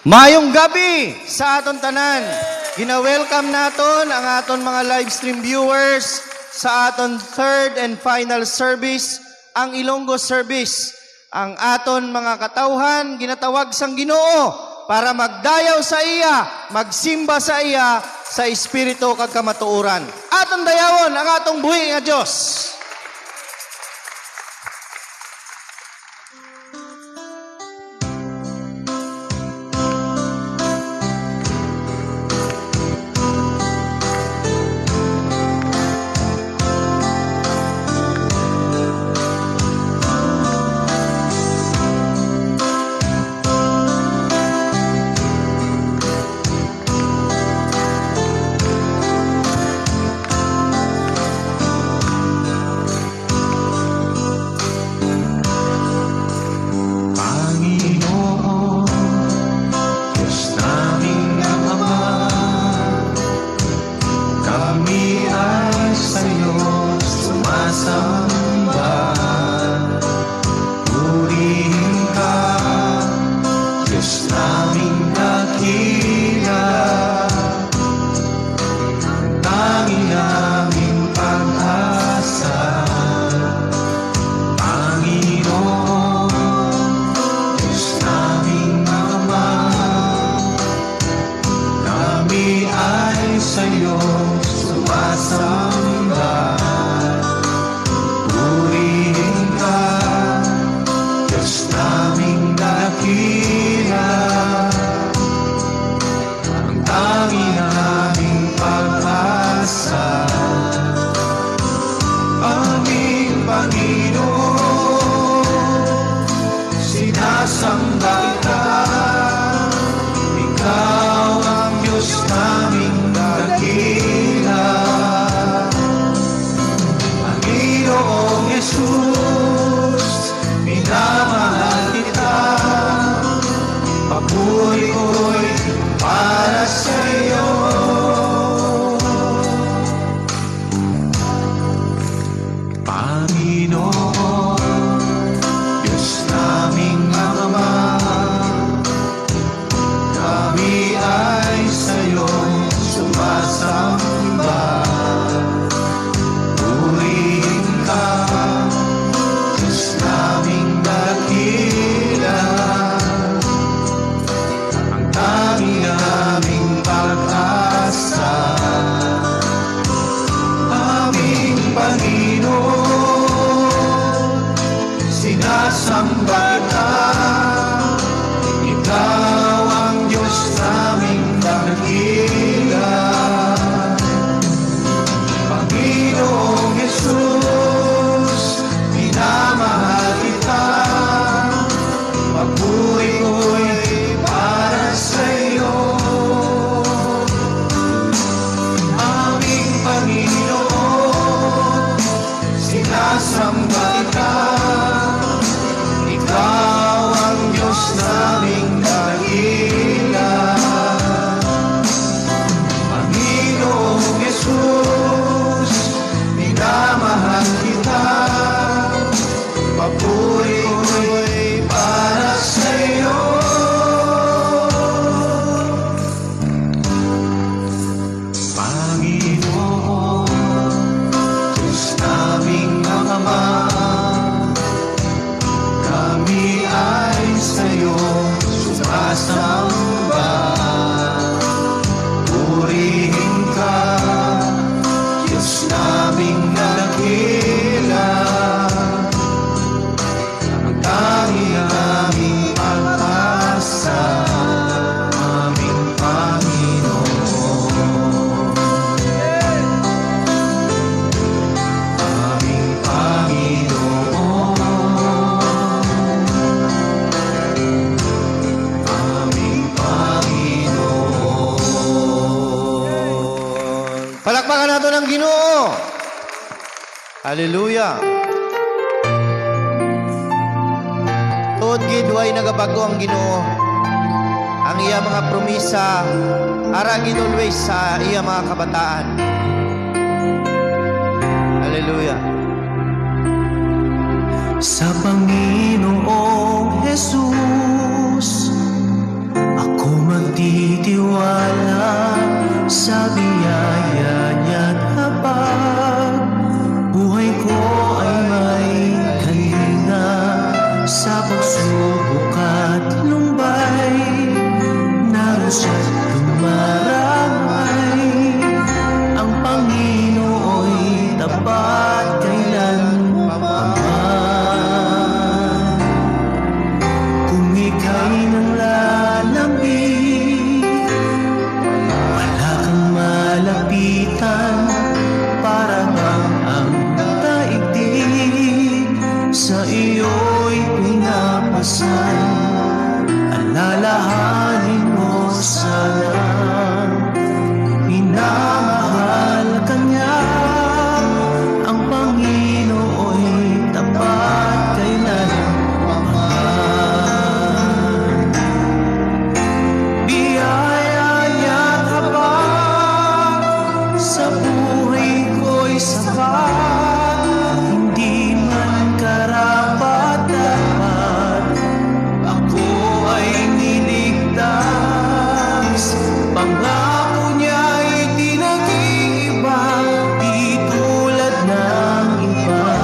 Mayong gabi sa aton tanan. Gina-welcome naton ang aton mga live stream viewers sa aton third and final service, ang Ilonggo service. Ang aton mga katawhan ginatawag sang Ginoo para magdayaw sa iya, magsimba sa iya sa espiritu kag kamatuoran. Aton dayawon ang atong buhi nga Dios. Palakpakan nato ng Ginoo. Hallelujah. Tuod gid way nagabago ang Ginoo. Ang iya mga promisa ara gid always sa iya mga kabataan. Hallelujah. Sa Panginoong Jesus, ako magtitiwala sa biyaya niya't habang buhay ko ay may kalinga sa pagsubok at lumbay, narusa't dumarangay, ang Panginoo'y tapat kailanman. Kung ika'y nang lalapit, wala kang malapitan, para bang ang daigdig sa iyo'y pinapasan. Alalahanin mo sana, minamahal ka niya, ang Panginoo'y tapat kailanman. Biyaya niya't habang sa buhay ko'y sapat, hindi man karapat-dapat, ako ay niligtas. Pangako niya'y di nag-iiba, di tulad ng iba,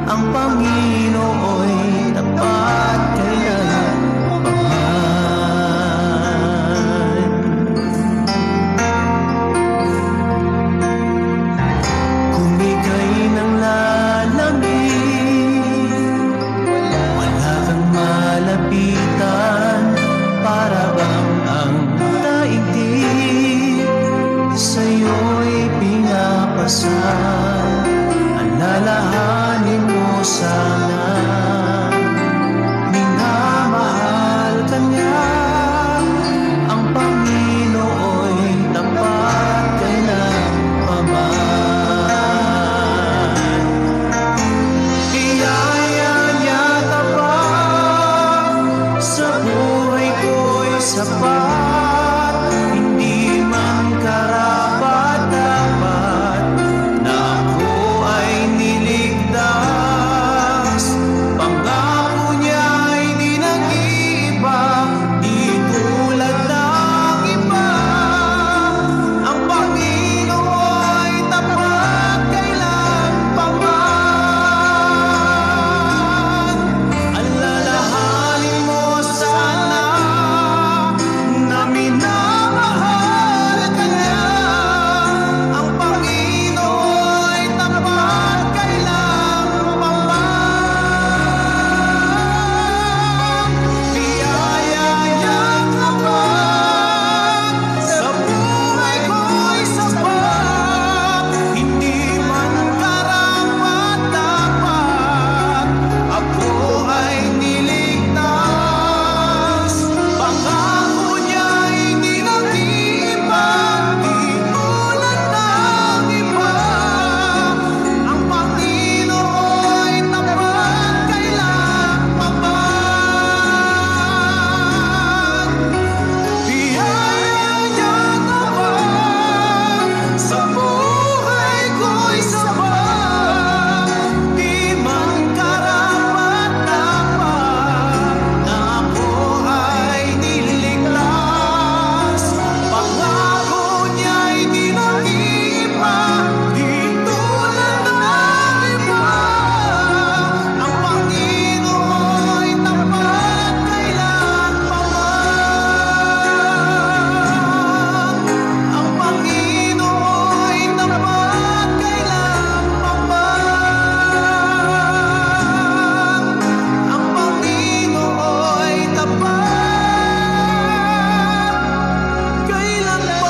ang Panginoo'y tapat kailanman. Kung ika'y nang lalamig, wala kang malapitan, para bang ang daigdig sa'yo'y pinapasan. Alalahanin mo sana, minamahal ka niya, ang Panginoo'y tapat kailanman. Biyaya niya tapat sa buhay ko'y sapat, hindi man karapat-dapat, na ako ay niligtas. Pangako niya'y di nag-iiba, di tulad ng iba, ang Panginoo'y tapat kailanman. Alalahanin mo sana na minamahal ka niya, ang Panginoo'y tapat kailanman. Biyaya niya'ng habang sa buhay ko'y sapat, hindi man karapat-dapat, ako ay niligtas. Pangako niya'y di nag-iiba, di tulad ng iba, ang Panginoo'y tapat kailanman. Biyaya niya'ng habang sa buhay ko'y sapat, di man karapat-dapat, na ako ay niligtas. Pangako niya'y di nag-iiba, di tulad ng iba, ang Panginoo'y tapat kailanman. Ang Panginoo'y tapat kailanman. Ang Panginoo'y tapat kailanman.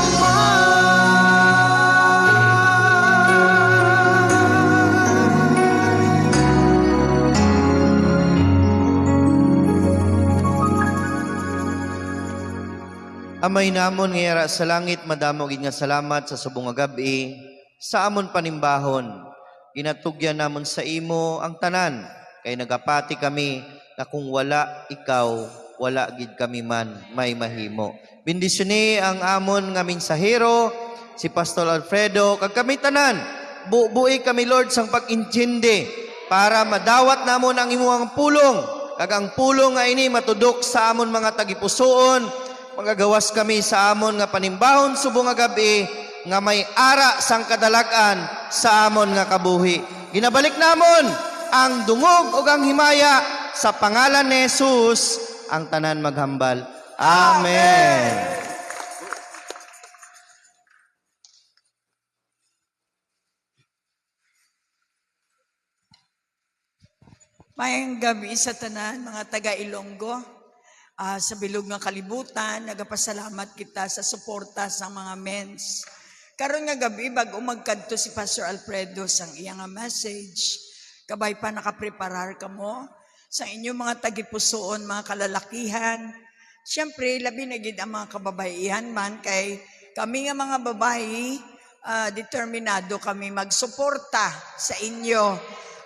Amay namon ngayara sa langit, madamo gid nga salamat sa subong nga gabi, sa amon panimbahon. Ginatugyan namon sa imo ang tanan, kay nagapati kami na kung wala ikaw, wala gid kami man may mahimo. Bendisyon ang amon nga mensahero, si Pastor Alfredo, kag kami tanan, bubuhi kami Lord sang pag-intindi, para madawat namon ang imong pulong, kag ang pulong nga ini matudok sa amon mga tagipusoon, magagawas kami sa amon nga panimbahon subong nga gabi nga may ara sang kadalagan sa amon nga kabuhi. Ginabalik namon ang dungog ug ang himaya sa pangalan ni Jesus ang tanan maghambal. Amen. Mayang gabi sa tanan, mga taga-Ilonggo, sa bilog nga kalibutan, nagapasalamat kita sa suporta sa mga mens. Karon nga gabi, bago magkadto si Pastor Alfredo sang iyang nga message, kabay pa nakapreparar ka mo sa inyong mga tagipusoon, mga kalalakihan. Siyempre, labi na gid ang mga kababaihan man, kay kami nga mga babae, determinado kami magsuporta sa inyo.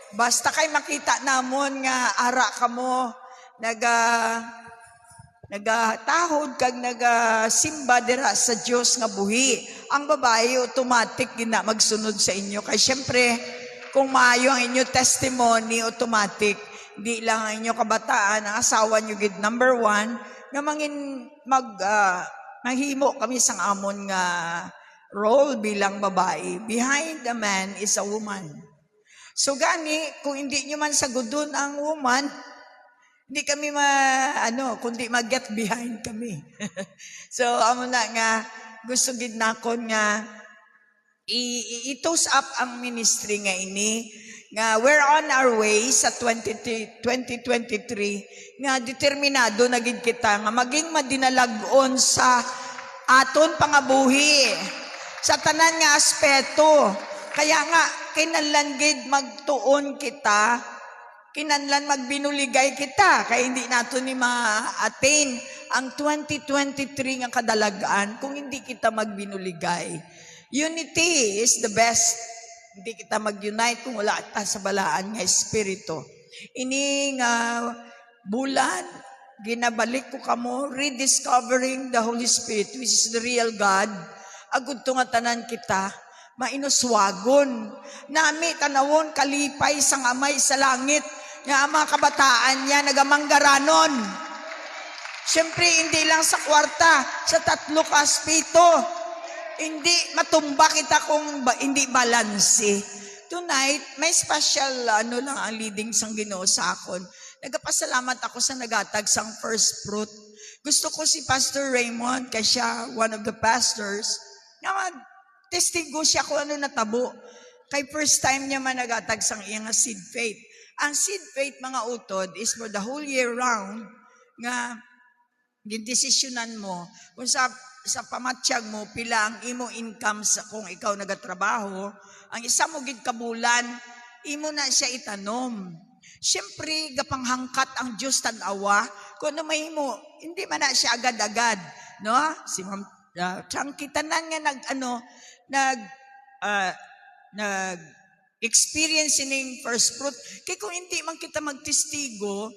Basta kay makita namon nga ara ka mo, nagatahod kag nagasimba dira sa Dios nga buhi. Ang babae automatic gina magsunod sa inyo. Kay syempre, kung maayo ang inyo testimony, automatic, di lang ang inyo kabataan, ang asawa nyo gid number 1, nga mangin maghimo kami sang amon nga role bilang babae. Behind a man is a woman. So gani, kung hindi nyo man sagudon ang woman, hindi kami kundi mag-get behind kami. So, amo na nga, gusto gid nakon nga, i-toast up ang ministry nga ini, nga we're on our way sa 2023, nga determinado na gid kita, nga maging madinalagon sa aton pangabuhi, sa tanan nga aspeto. Kaya nga, kinanlan gid magtuon kita, kinanlan magbinuligay kita, kaya hindi nato ni ma-attain ang 2023 nga kadalagaan kung hindi kita magbinuligay. Unity is the best. Hindi kita mag-unite kung wala ta sa balaan nga espiritu. Ini nga bulan, ginabalik ko kamo, rediscovering the Holy Spirit, which is the real God. Agud to nga tanan kita, mainuswagon. Nami tanawon kalipay sang amay sa langit. Nga ang mga kabataan niya nagamanggaranon. Siyempre, hindi lang sa kwarta, sa 3 ka aspito. Hindi matumba kita kung hindi balanse. Tonight, may special lang ang leading sang Ginoo sa akon. Nagapasalamat ako sa nagatag sang first fruit. Gusto ko si Pastor Raymond, kasi siya one of the pastors, na testigo siya kung ano natabo. Kay first time niya man nagatag sang iyang seed faith. Ang seed faith, mga utod, is for the whole year round nga gindesisyonan mo kung sa pamatsyag mo pila ang imo income sa kung ikaw nagatrabaho. Ang isa mo gid kabulan, imo na siya itanom. Siyempre, gapanghangkat ang Diyos tag-awa kung ano may mo, hindi man na siya agad-agad, no? Si Ma'am Changkitanan nga nag-experience ining first fruit. Kaya kung hindi man kita magtestigo,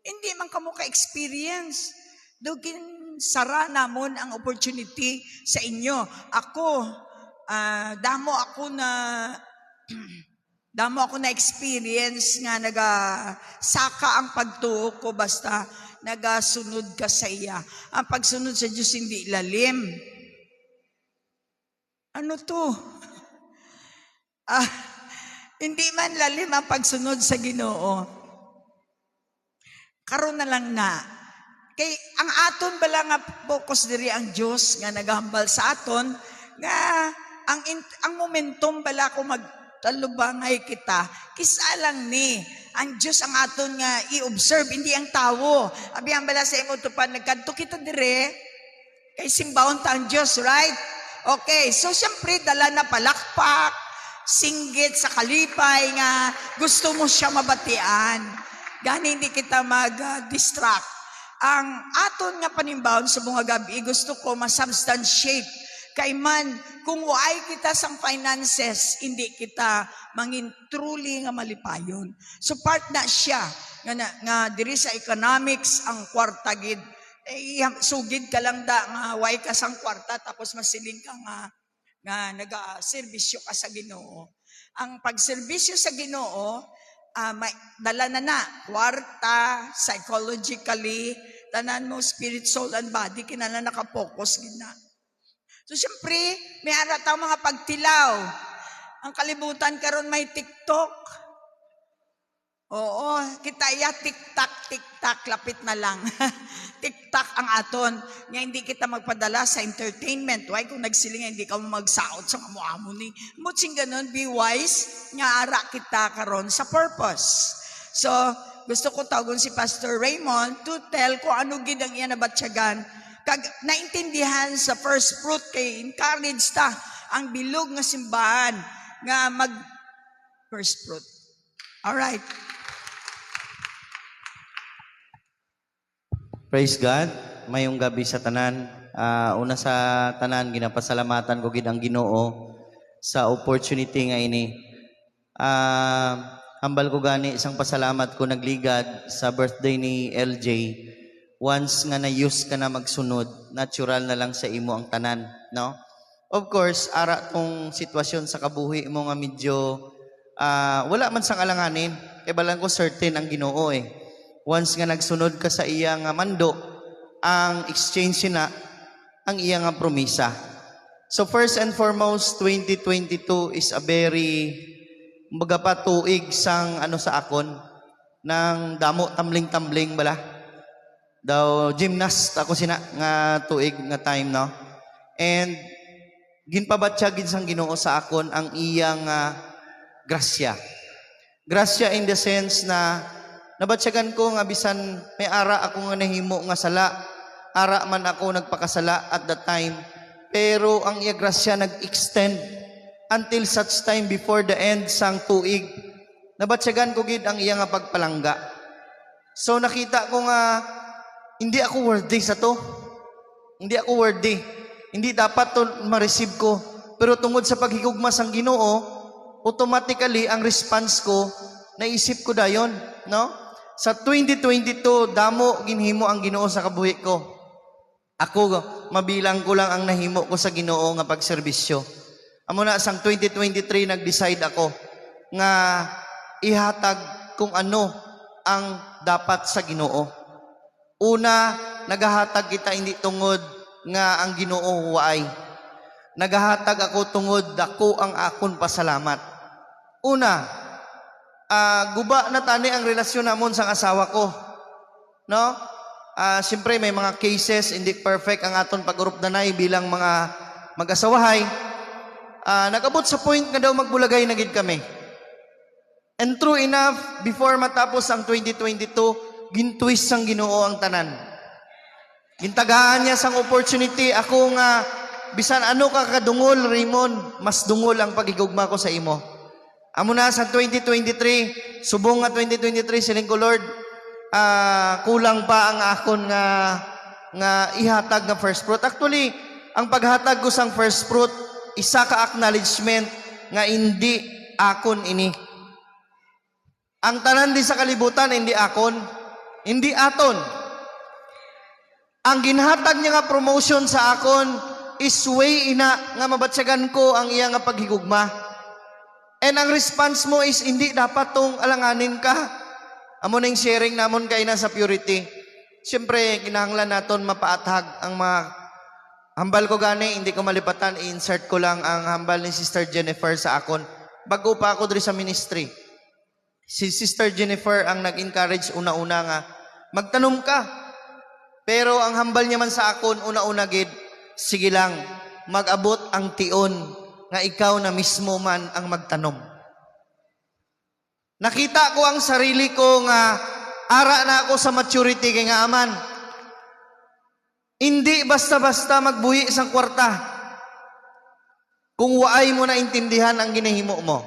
hindi man kamo ka-experience. Dugin sara namon ang opportunity sa inyo. Ako, damo ako na experience nga nagasaka ang pagtuo ko basta nagasunod ka sa iya. Ang pagsunod sa Diyos hindi ilalim. Ano to? Hindi man lalim ang pagsunod sa Ginoo. Karon na lang na. Kay ang aton bala nga focus diri ang Dios nga nagahambal sa aton nga ang momentum bala ko magtalubangay kita kisa lang ni ang Dios ang aton nga i-observe hindi ang tawo. Abi ang bala sa imo tupan nagkadto kita dire kay simbawon ta ang Dios, right? Okay, so siyempre dala na palakpak, singgit sa kalipay nga gusto mo siya mabatian. Gani hindi kita mag-distract. Ang aton nga panimbawon sa mga gabi, gusto ko ma-substantiate. Kay man, kung uay kita sang finances, hindi kita mangin truly nga malipayon. So part na siya, nga diri sa economics, ang kwarta gid. Sugid ka lang da, nga way ka sang kwarta, tapos masiling ka nga naga-serbisyo ka sa Ginoo. Ang pagserbisyo sa Ginoo, may dala na kwarta, psychologically, tanan mo, spirit, soul, and body, kinala nakapokus gina. So, siyempre, may ara tayo mga pagtilaw. Ang kalibutan karon may TikTok. Oo, kita ya tik-tak, lapit na lang. Tik-tak ang aton. Nga hindi kita magpadala sa entertainment. Why kung nagsiling hindi ka mo magsaot sa amo-amo ni. Mutsing ganun, be wise, nga ara kita karon sa purpose. So, gusto ko tawagon si Pastor Raymond to tell kung ano gid ang iya nabatsyagan. Kag naintindihan sa first fruit kay encourage ta ang bilog nga simbahan nga mag first fruit. All right. Praise God. Mayong gabi sa tanan. Una sa tanan, ginapasalamatan ko gid ang Ginoo sa opportunity nga ini. Hambal ko gani isang pasalamat ko nagligad sa birthday ni LJ. Once nga na-use ka na magsunod, natural na lang sa imo ang tanan, no? Of course, ara tong sitwasyon sa kabuhi mo nga medyo wala man sang alanganin. Kay balang ko certain ang Ginoo eh. Once nga nagsunod ka sa iyang mando, ang exchange na ang iyang promisa. So first and foremost, 2022 is a very magapa tuig sang sa akon ng damo tambling-tambling bala. Daw gymnast ako sina nga tuig nga time no. And ginpabatya gid sang Ginoo sa akon ang iyang grasya. Grasya in the sense na nabatsyagan ko nga bisan may ara ako nga nahimo nga sala, ara man ako nagpakasala at that time, pero ang iya grasya nag-extend until such time before the end sang tuig. Nabatsyagan ko gid ang iya nga pagpalangga. So nakita ko nga hindi ako worthy sa to. Hindi ako worthy. Hindi dapat to ma-receive ko. Pero tungod sa paghigugma sang Ginoo, automatically ang response ko, naisip ko dayon, no? Sa 2022, damo ginhimo ang Ginoo sa kabuhi ko. Ako, mabilang ko lang ang nahimo ko sa Ginoo nga pagserbisyo. Amo na sang 2023 nag-decide ako nga ihatag kung ano ang dapat sa Ginoo. Una, nagahatag kita hindi tungod nga ang Ginoo huwaay. Nagahatag ako tungod dako ang akon pasalamat. Una, guba na tani ang relasyon namon sang asawa ko. No? Siyempre may mga cases, hindi perfect ang aton pag-urupdanay bilang mga mag-asawahay. Nag-abot sa point nga daw magbulagay na gid kami. And true enough, before matapos ang 2022, gintwist sang Ginoo ang tanan. Gintagaan niya sang opportunity ako nga bisan ano ka kadungol Raymond, mas dungol ang pagigugma ko sa imo. Amo na sa 2023, subong nga 2023 siling ko Lord, kulang pa ang akon nga ihatag nga first fruit. Actually, ang paghatag ko sang first fruit isa ka acknowledgement nga hindi akon ini. Ang tanan di sa kalibutan hindi akon, hindi aton. Ang ginhatag niya nga promotion sa akon is way ina nga mabatsyagan ko ang iya nga paghigugma. And ang response mo is hindi dapat tong alanganin ka. Amo na yung sharing namon kay na sa purity. Siyempre, kinahanglan naton mapaathag ang mga hambal ko gani, hindi ko malipatan, i-insert ko lang ang hambal ni Sister Jennifer sa akon. Bago pa ako diri sa ministry. Si Sister Jennifer ang nag-encourage una-una nga, magtanom ka. Pero ang hambal niya man sa akon, una-una gid, sige lang, mag-abot ang tion nga ikaw na mismo man ang magtanom. Nakita ko ang sarili ko nga ara na ako sa maturity kay nga aman. Hindi basta-basta magbuhi sa kwarta kung waay mo na intindihan ang ginahimo mo.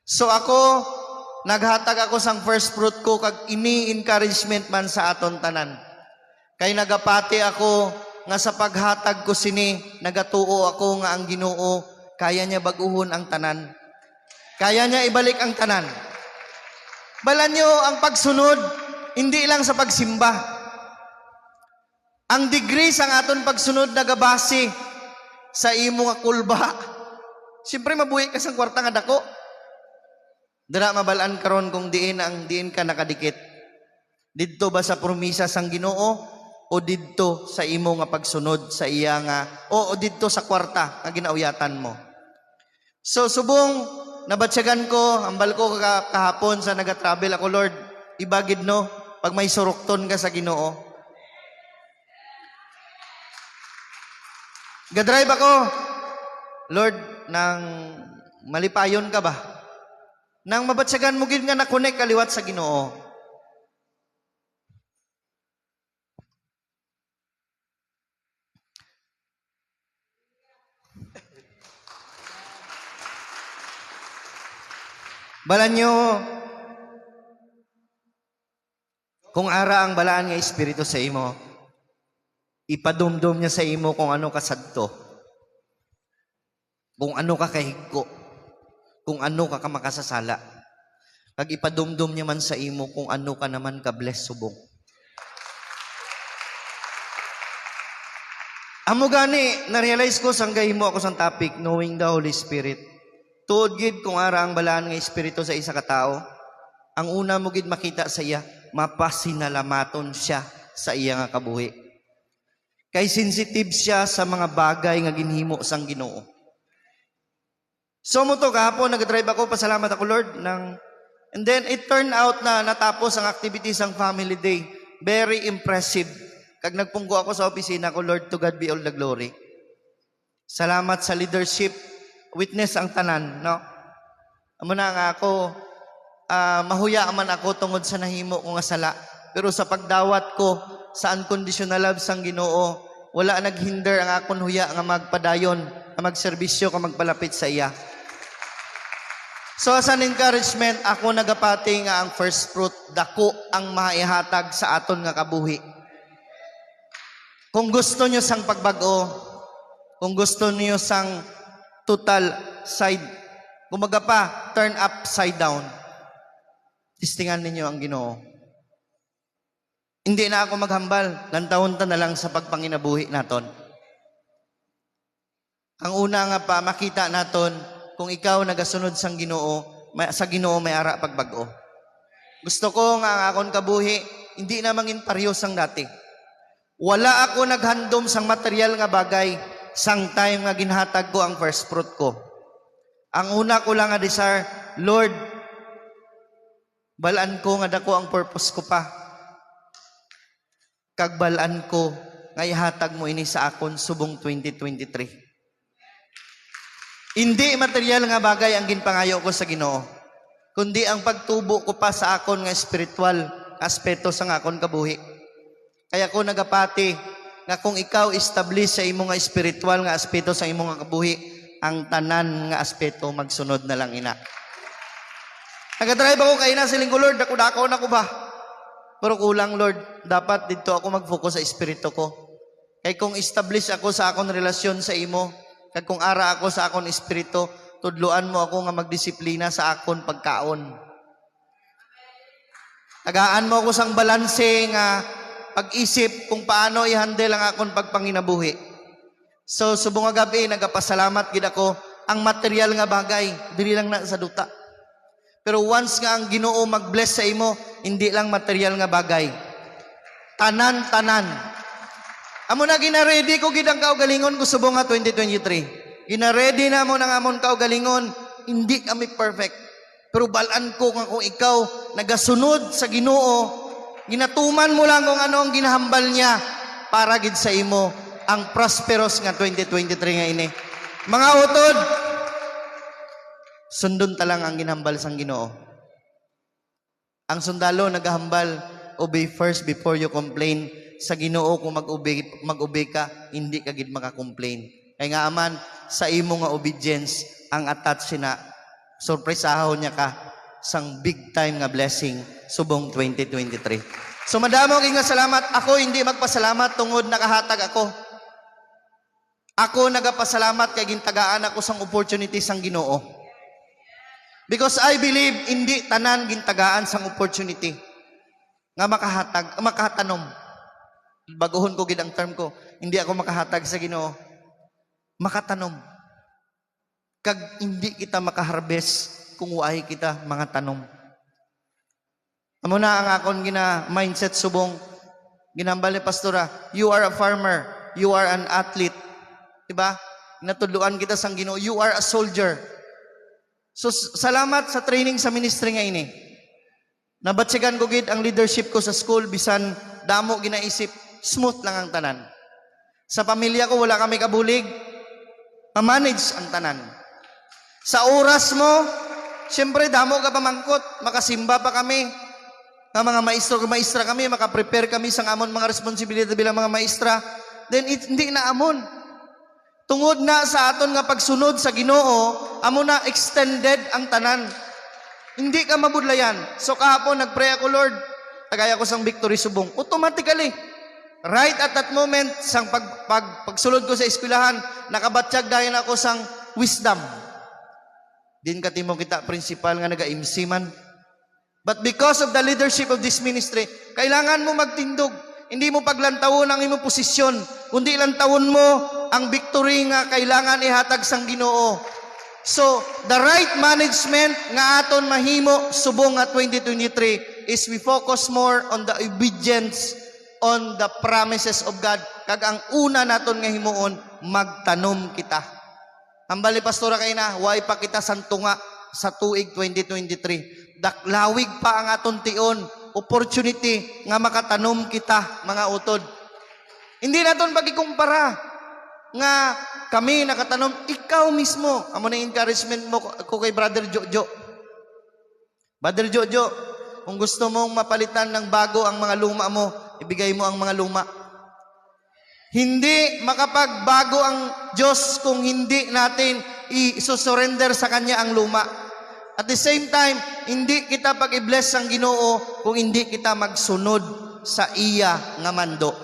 So ako, naghatag ako sang first fruit ko kag ini-encouragement man sa aton tanan. Kay nagapati ako nga sa paghatag ko sini, nagatuo ako nga ang Ginoo kaya niya baguhon ang tanan. Kaya niya ibalik ang tanan. Balan niyo ang pagsunod, hindi lang sa pagsimba. Ang degree sang aton pagsunod nagabase sa imo nga kulba. Siyempre mabuhi ka sang kwarta nga dako. Dira mabalaan karon kung diin ka nakadikit. Didto ba sa promisa sang Ginoo o didto sa imo nga pagsunod sa iya nga o didto sa kwarta nga ginauyatan mo? So subong nabatsyagan ko, ambal ko kahapon sa naga-travel ako, Lord, ibagid no pag may surukton ka sa Ginoo. Gadrive ako, Lord, nang malipayon ka ba? Nang mabatsyagan mo gid nga na-connect kaliwat sa Ginoo. Balan nyo, kung ara ang balaan nga Espiritu sa imo, ipadumdum niya sa imo kung ano ka sadto, kung ano ka kahigko, kung ano ka kamakasasala. Kag ipadumdum niya man sa imo kung ano ka naman ka-bless subong. Amo gani, na-realize ko sanggay mo ako sang topic, knowing the Holy Spirit. Tuod gid kung ara ang balaan nga Espiritu sa isa ka tao, ang una mo gid makita sa iya, mapasinalamaton siya sa iya nga kabuhi. Kay sensitive siya sa mga bagay nga ginhimo sang Ginoo. So mo to kahapon nag-drive ako, pasalamat ako Lord and then it turned out na natapos ang activities ang family day. Very impressive. Kag nagpunggo ako sa opisina ko, Lord, to God be all the glory. Salamat sa leadership, witness ang tanan, no? Amo na nga ako, mahuya man ako tungod sa nahimo ko nga sala. Pero sa pagdawat ko sa unconditional love sang Ginoo, wala naghinder ang akon huya nga magpadayon, nga magserbisyo, nga magpalapit sa iya. So as an encouragement, ako nagapati nga ang first fruit, dako ang maihatag sa aton nga kabuhi. Kung gusto nyo sang pagbago, kung gusto niyo sang total side, kumaga pa, turn upside down, tistingan ninyo ang Ginoo. Hindi na ako maghambal, lantahon ta na lang sa pagpanginabuhi naton. Ang una nga pa, makita naton, kung ikaw nagasunod sang Ginoo, sa Ginoo may ara pagbago. Gusto ko nga ang akon kabuhi, hindi na mangin pareho sang dati. Wala ako naghandom sang material nga bagay, sang time nga ginhatag ko ang first fruit ko. Ang una ko lang nga desire, Lord, balaan ko nga dako ang purpose ko pa. Kag balaan ko nga ihatag mo ini sa akon subong 2023. Hindi material nga bagay ang ginpangayo ko sa Ginoo, kundi ang pagtubo ko pa sa akon nga spiritual aspeto sang akon kabuhi. Kaya ko nagapati nga kung ikaw establish sa imo nga spiritual nga aspeto sa imo nga kabuhi, ang tanan nga aspeto magsunod na lang ina. Nagadrive ako kay na siling ko, Lord, dako na ko ba? Pero kulang, Lord, dapat dito ako mag-focus sa espiritu ko. Kay kung establish ako sa akong relasyon sa imo, kag kung ara ako sa akong espiritu, tudluan mo ako nga magdisiplina sa akon pagkaon. Tagaan mo ako sang balanse nga pag-isip kung paano i-handle ang akong pagpanginabuhi. So, subong nga gabi, nagapasalamat gid ako, ang material nga bagay, dili lang na sa duta. Pero once nga ang Ginoo mag-bless sa imo, hindi lang material nga bagay. Tanan-tanan. Amo na gina-ready ko gid ang kaugalingon ko subong nga 2023. Gina-ready na mo nang amon kaugalingon, hindi kami perfect. Pero balaan ko nga kung ikaw nagasunod sa Ginoo, ginatuman mo lang kung ano ang ginahambal niya para gid sa imo ang prosperous nga 2023 nga ini. Mga utod, sundon ta lang ang ginahambal sang Ginoo. Ang sundalo nagahambal, obey first before you complain. Sa Ginoo kung mag-obey ka, hindi ka gid maka-complain. Kay nga aman sa imo nga obedience ang attach na surpresahon niya ka sang big time nga blessing subong 2023. So madamo kay nga salamat. Ako hindi magpasalamat tungod nakahatag ako. Ako nagapasalamat kay gintagaan ako sang opportunity sang Ginoo. Because I believe hindi tanan gintagaan sang opportunity nga makahatanom. Baguhon ko gid ang term ko, hindi ako makahatag sa Ginoo. Makatanom. Kag hindi kita makaharvest kung waay kita mga tanom. Amo na ang akon gina mindset subong ginambal ni pastora, you are a farmer, you are an athlete. Diba? Natudluan kita sang Ginoo, you are a soldier. So salamat sa training sa ministry nga ini. Nabatsigan ko gid ang leadership ko sa school bisan damo ginaisip, smooth lang ang tanan. Sa pamilya ko wala kami kabulig. Ma-manage ang tanan. Sa oras mo, siyempre damo ka pamangkot, makasimba pa kami. Nga mga maestro o maestra kami, makaprepare kami sa amon mga responsibilidad bilang mga maestra. Then hindi na amon. Tungod na sa aton nga pagsunod sa Ginoo, amo na extended ang tanan. Hindi ka mabudlayan. So kahapon nagpray ako, Lord, tagay ako sang victory subong. Automatically, right at that moment, sang pagsulod ko sa eskwelahan, nakabatsyag dayon ako sang wisdom. Din katimo kita principal nga naga-imsiman. But because of the leadership of this ministry, kailangan mo magtindog. Hindi mo paglantawon ang imong posisyon, kundi lantawon mo ang victory nga kailangan ihatag sang Ginoo. So, the right management nga aton mahimo subong nga 2023 is we focus more on the obedience on the promises of God. Kag ang una naton nga himuon, magtanom kita. Ambali pastora kay na, way pa kita santunga sa tuig 2023. Daklawig pa ang aton tion, opportunity nga makatanom kita, mga utod. Hindi naton pagikumpara nga kami nakatanom, ikaw mismo. Amo na encouragement mo ko kay Brother Jojo. Brother Jojo, kung gusto mong mapalitan ng bago ang mga luma mo, ibigay mo ang mga luma. Hindi makapagbago ang Diyos kung hindi natin i-surrender sa Kanya ang luma. At the same time, hindi kita pag-i-bless ang Ginoo kung hindi kita magsunod sa iya nga mando.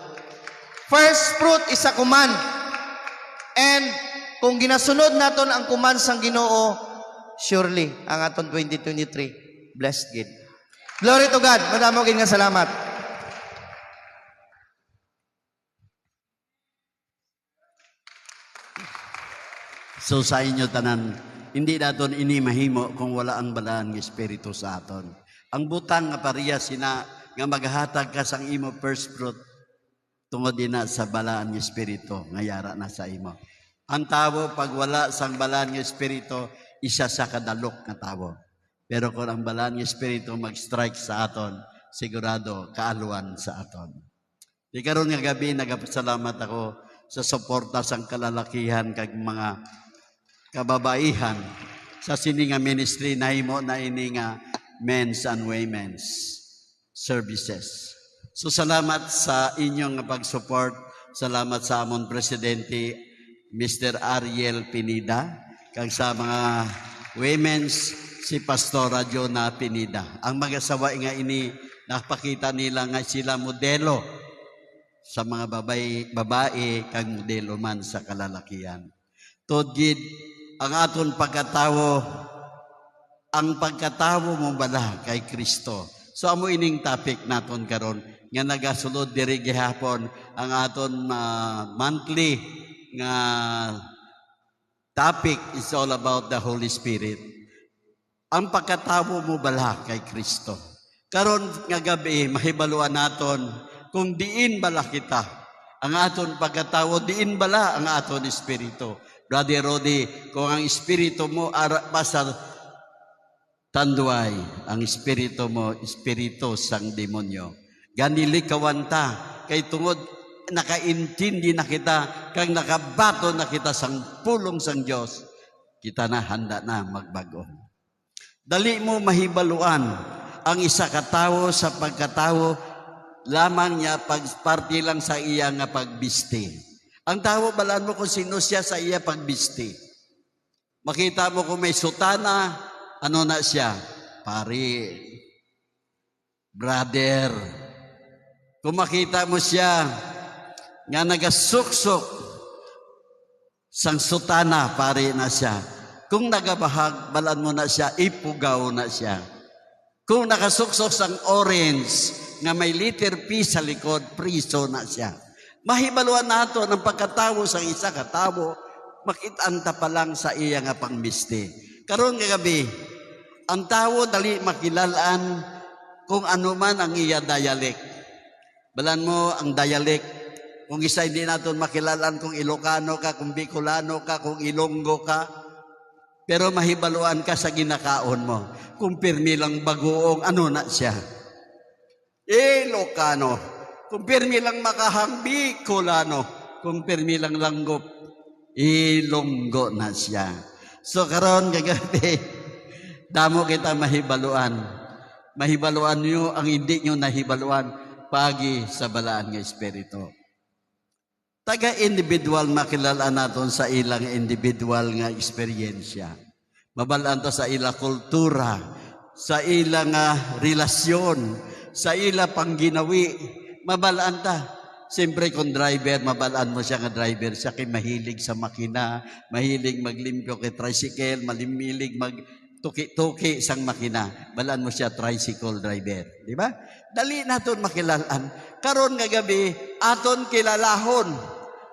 First fruit is a command. And kung ginasunod naton ang command sang Ginoo, surely ang aton 2023 blessed gid. Glory to God. Madamo gid nga salamat. So sa inyo tanan, hindi naton ini mahimo kung wala ang balaan ng Espiritu sa aton. Ang butang nga pareha sina nga maghatag ka sang imo first fruit tungod din na sa balaan ng Espiritu nga yara na sa imo. Ang tawo pag wala sang balaan ng Espiritu, isa sa kadalok nga tawo. Pero kung ang balaan ng Espiritu mag-strike sa aton, sigurado kaaluan sa aton. Di karon nga gabi nagapasalamat ako sa suporta sang kalalakihan kag mga kababaihan sa sininga ministry na himo na ini nga men's and women's services. So salamat sa inyong pag-support. Salamat sa amon presidente Mr. Ariel Pinida kag sa mga women's si Pastora Jonah Pinida. Ang mag-asawa nga ini napakita nila nga sila modelo sa mga babae kag modelo man sa kalalakihan. Tudgid ang aton pagkatawo, ang pagkatawo mo bala kay Kristo. So amo ining topic naton karon nga nagasulod diri gihapon ang aton monthly nga topic is all about the Holy Spirit. Ang pagkatawo mo bala kay Kristo. Karon nga gabi mahibaluan naton kung diin bala kita. Ang aton pagkatawo diin bala ang aton espiritu. Brother Rodi, kung ang espiritu mo pasal tanduay, ang espiritu mo, espiritu sang demonyo. Ganilikawan ta, kay tungod nakaintindi na kita, kang nakabato na kita sang pulong sang Diyos, kita na handa na magbago. Dali mo mahibaluan ang isa katawo sa pagkatawo, lamang niya pagparti lang sa iya nga pagbisti. Ang tawo, balaan mo kung sino siya sa iya pagbisti. Makita mo kung may sutana, ano na siya? Pari, brother. Kung makita mo siya, nga nagasuksok sang sutana, pari na siya. Kung nagabahag, balaan mo na siya, ipugaw na siya. Kung nakasuksok sang orange, nga may letter P sa likod, priso na siya. Mahibaluan nato ng pagkatawo sa isa katawo, makitanta pa lang sa iya nga pangbisti. Karon nga gabi, ang tawo dali makilalaan kung ano man ang iya dialect. Balan mo ang dialect, kung isa hindi natin makilalan kung Ilocano ka, kung Bicolano ka, kung Ilonggo ka, pero mahibaluan ka sa ginakaon mo. Kung pirmi lang bagoong, ano na siya? Ilocano. Kung pirmi lang makahang, Bicolano. Kung pirmi lang langgop, Ilonggo na siya. So karon kagabi, damo kita mahibaluan. Mahibaluan niyo ang hindi niyo nahibaluan pagi sa balaan nga Espiritu. Taga-individual makilala naton sa ilang individual nga eksperyensya. Mabalaan to sa ilang kultura, sa ilang relasyon, sa ilang pangginawi. Mabalaan ta. Siyempre kung driver, mabalaan mo siya nga driver. Siya kay mahilig sa makina, mahilig maglimpyo kay tricycle, malimmilig magtuki-tuki sang makina. Balaan mo siya tricycle driver. Di ba? Dali naton makilalaan. Karon nga gabi, aton kilalahon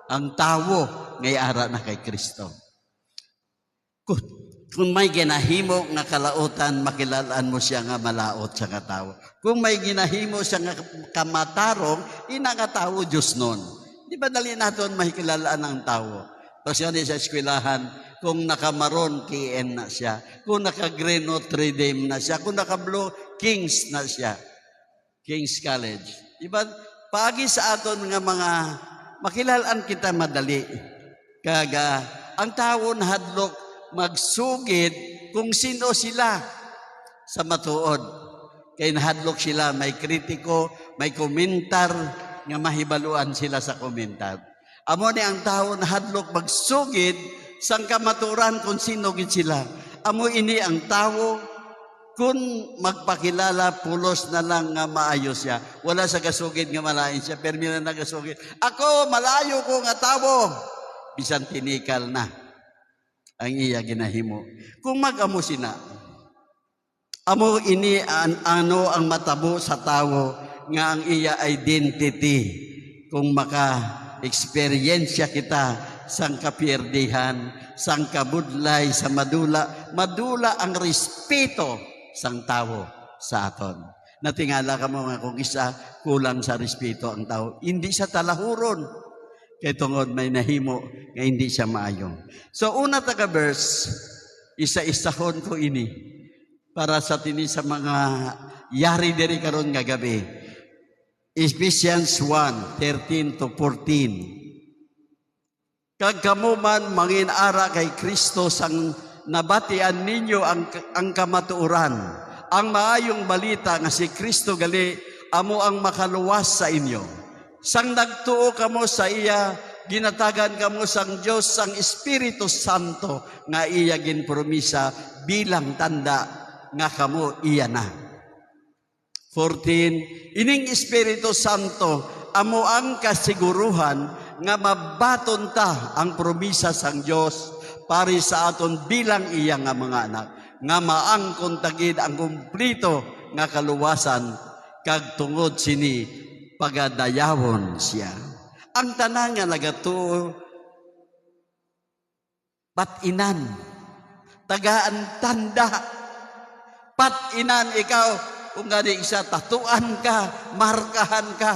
ang tawo ngay ara na kay Kristo. Kung may ginahimo nga kalautan, makilalaan mo siya nga malaot siya nga tawo. Kung may ginahimo siya nga kamatarong, ina nga tawo Diyos nun. Di ba dali naton makilalaan ang tawo? Kasi ano sa eskwelahan, kung nakamaron KN na siya, kung naka-green Notre Dame na siya, kung naka-blue Kings na siya, King's College. Di ba? Pagi sa aton nga mga makilalaan kita madali. Kaga, ang tao na hadlok magsugid kung sino sila sa matuod. Kaya nahadlok sila, may kritiko, may komentar, nga mahibaluan sila sa komentar. Amo ni ang tao na hadlok magsugid sang kamaturan kung sino gid sila. Amo ini ang tao kung magpakilala, pulos na lang nga maayo siya. Wala sa gasugid nga malain siya, pero na nagasugid. Ako, malayo ko nga tao. Bisan tinikal na ang iya ginahimo. Kung mag-amo sina, amo ini ano ang matabo sa tao nga ang iya identity. Kung maka-eksperyensya kita sang kapierdihan, sang kabudlay, sa madula, madula ang respeto sang tao sa aton. Natingala ka mo nga kung isa kulang sa respeto ang tao, hindi sa talahuron. Kaya tungod may nahimo nga hindi siya maayong. So una taga-verse, isa-isahon ko ini para sa tini sa mga yari diri karon nga gabi. Ephesians 1:13 to 14. Kag kamo man manginara kay Kristo sang nabatian ninyo ang kamatuoran, ang maayong balita nga si Kristo gali amo ang makaluwas sa inyo. Sang nagtuo kamo sa iya, ginatagan kamo sang Dios sang Espiritu Santo nga iya ginpromisa bilang tanda nga kamo iya na. 14, ining Espiritu Santo amo ang kasiguruhan nga mabaton ta ang promisa sang Dios pari sa aton bilang iya nga mga anak, nga maangkon tagid ang kumplito nga kaluwasan, kag tungod sini pagadayawon siya. Ang tanan nga nagatuo patinan, tagaan tanda, patinan ikaw, kung gani isa tatuan ka, markahan ka.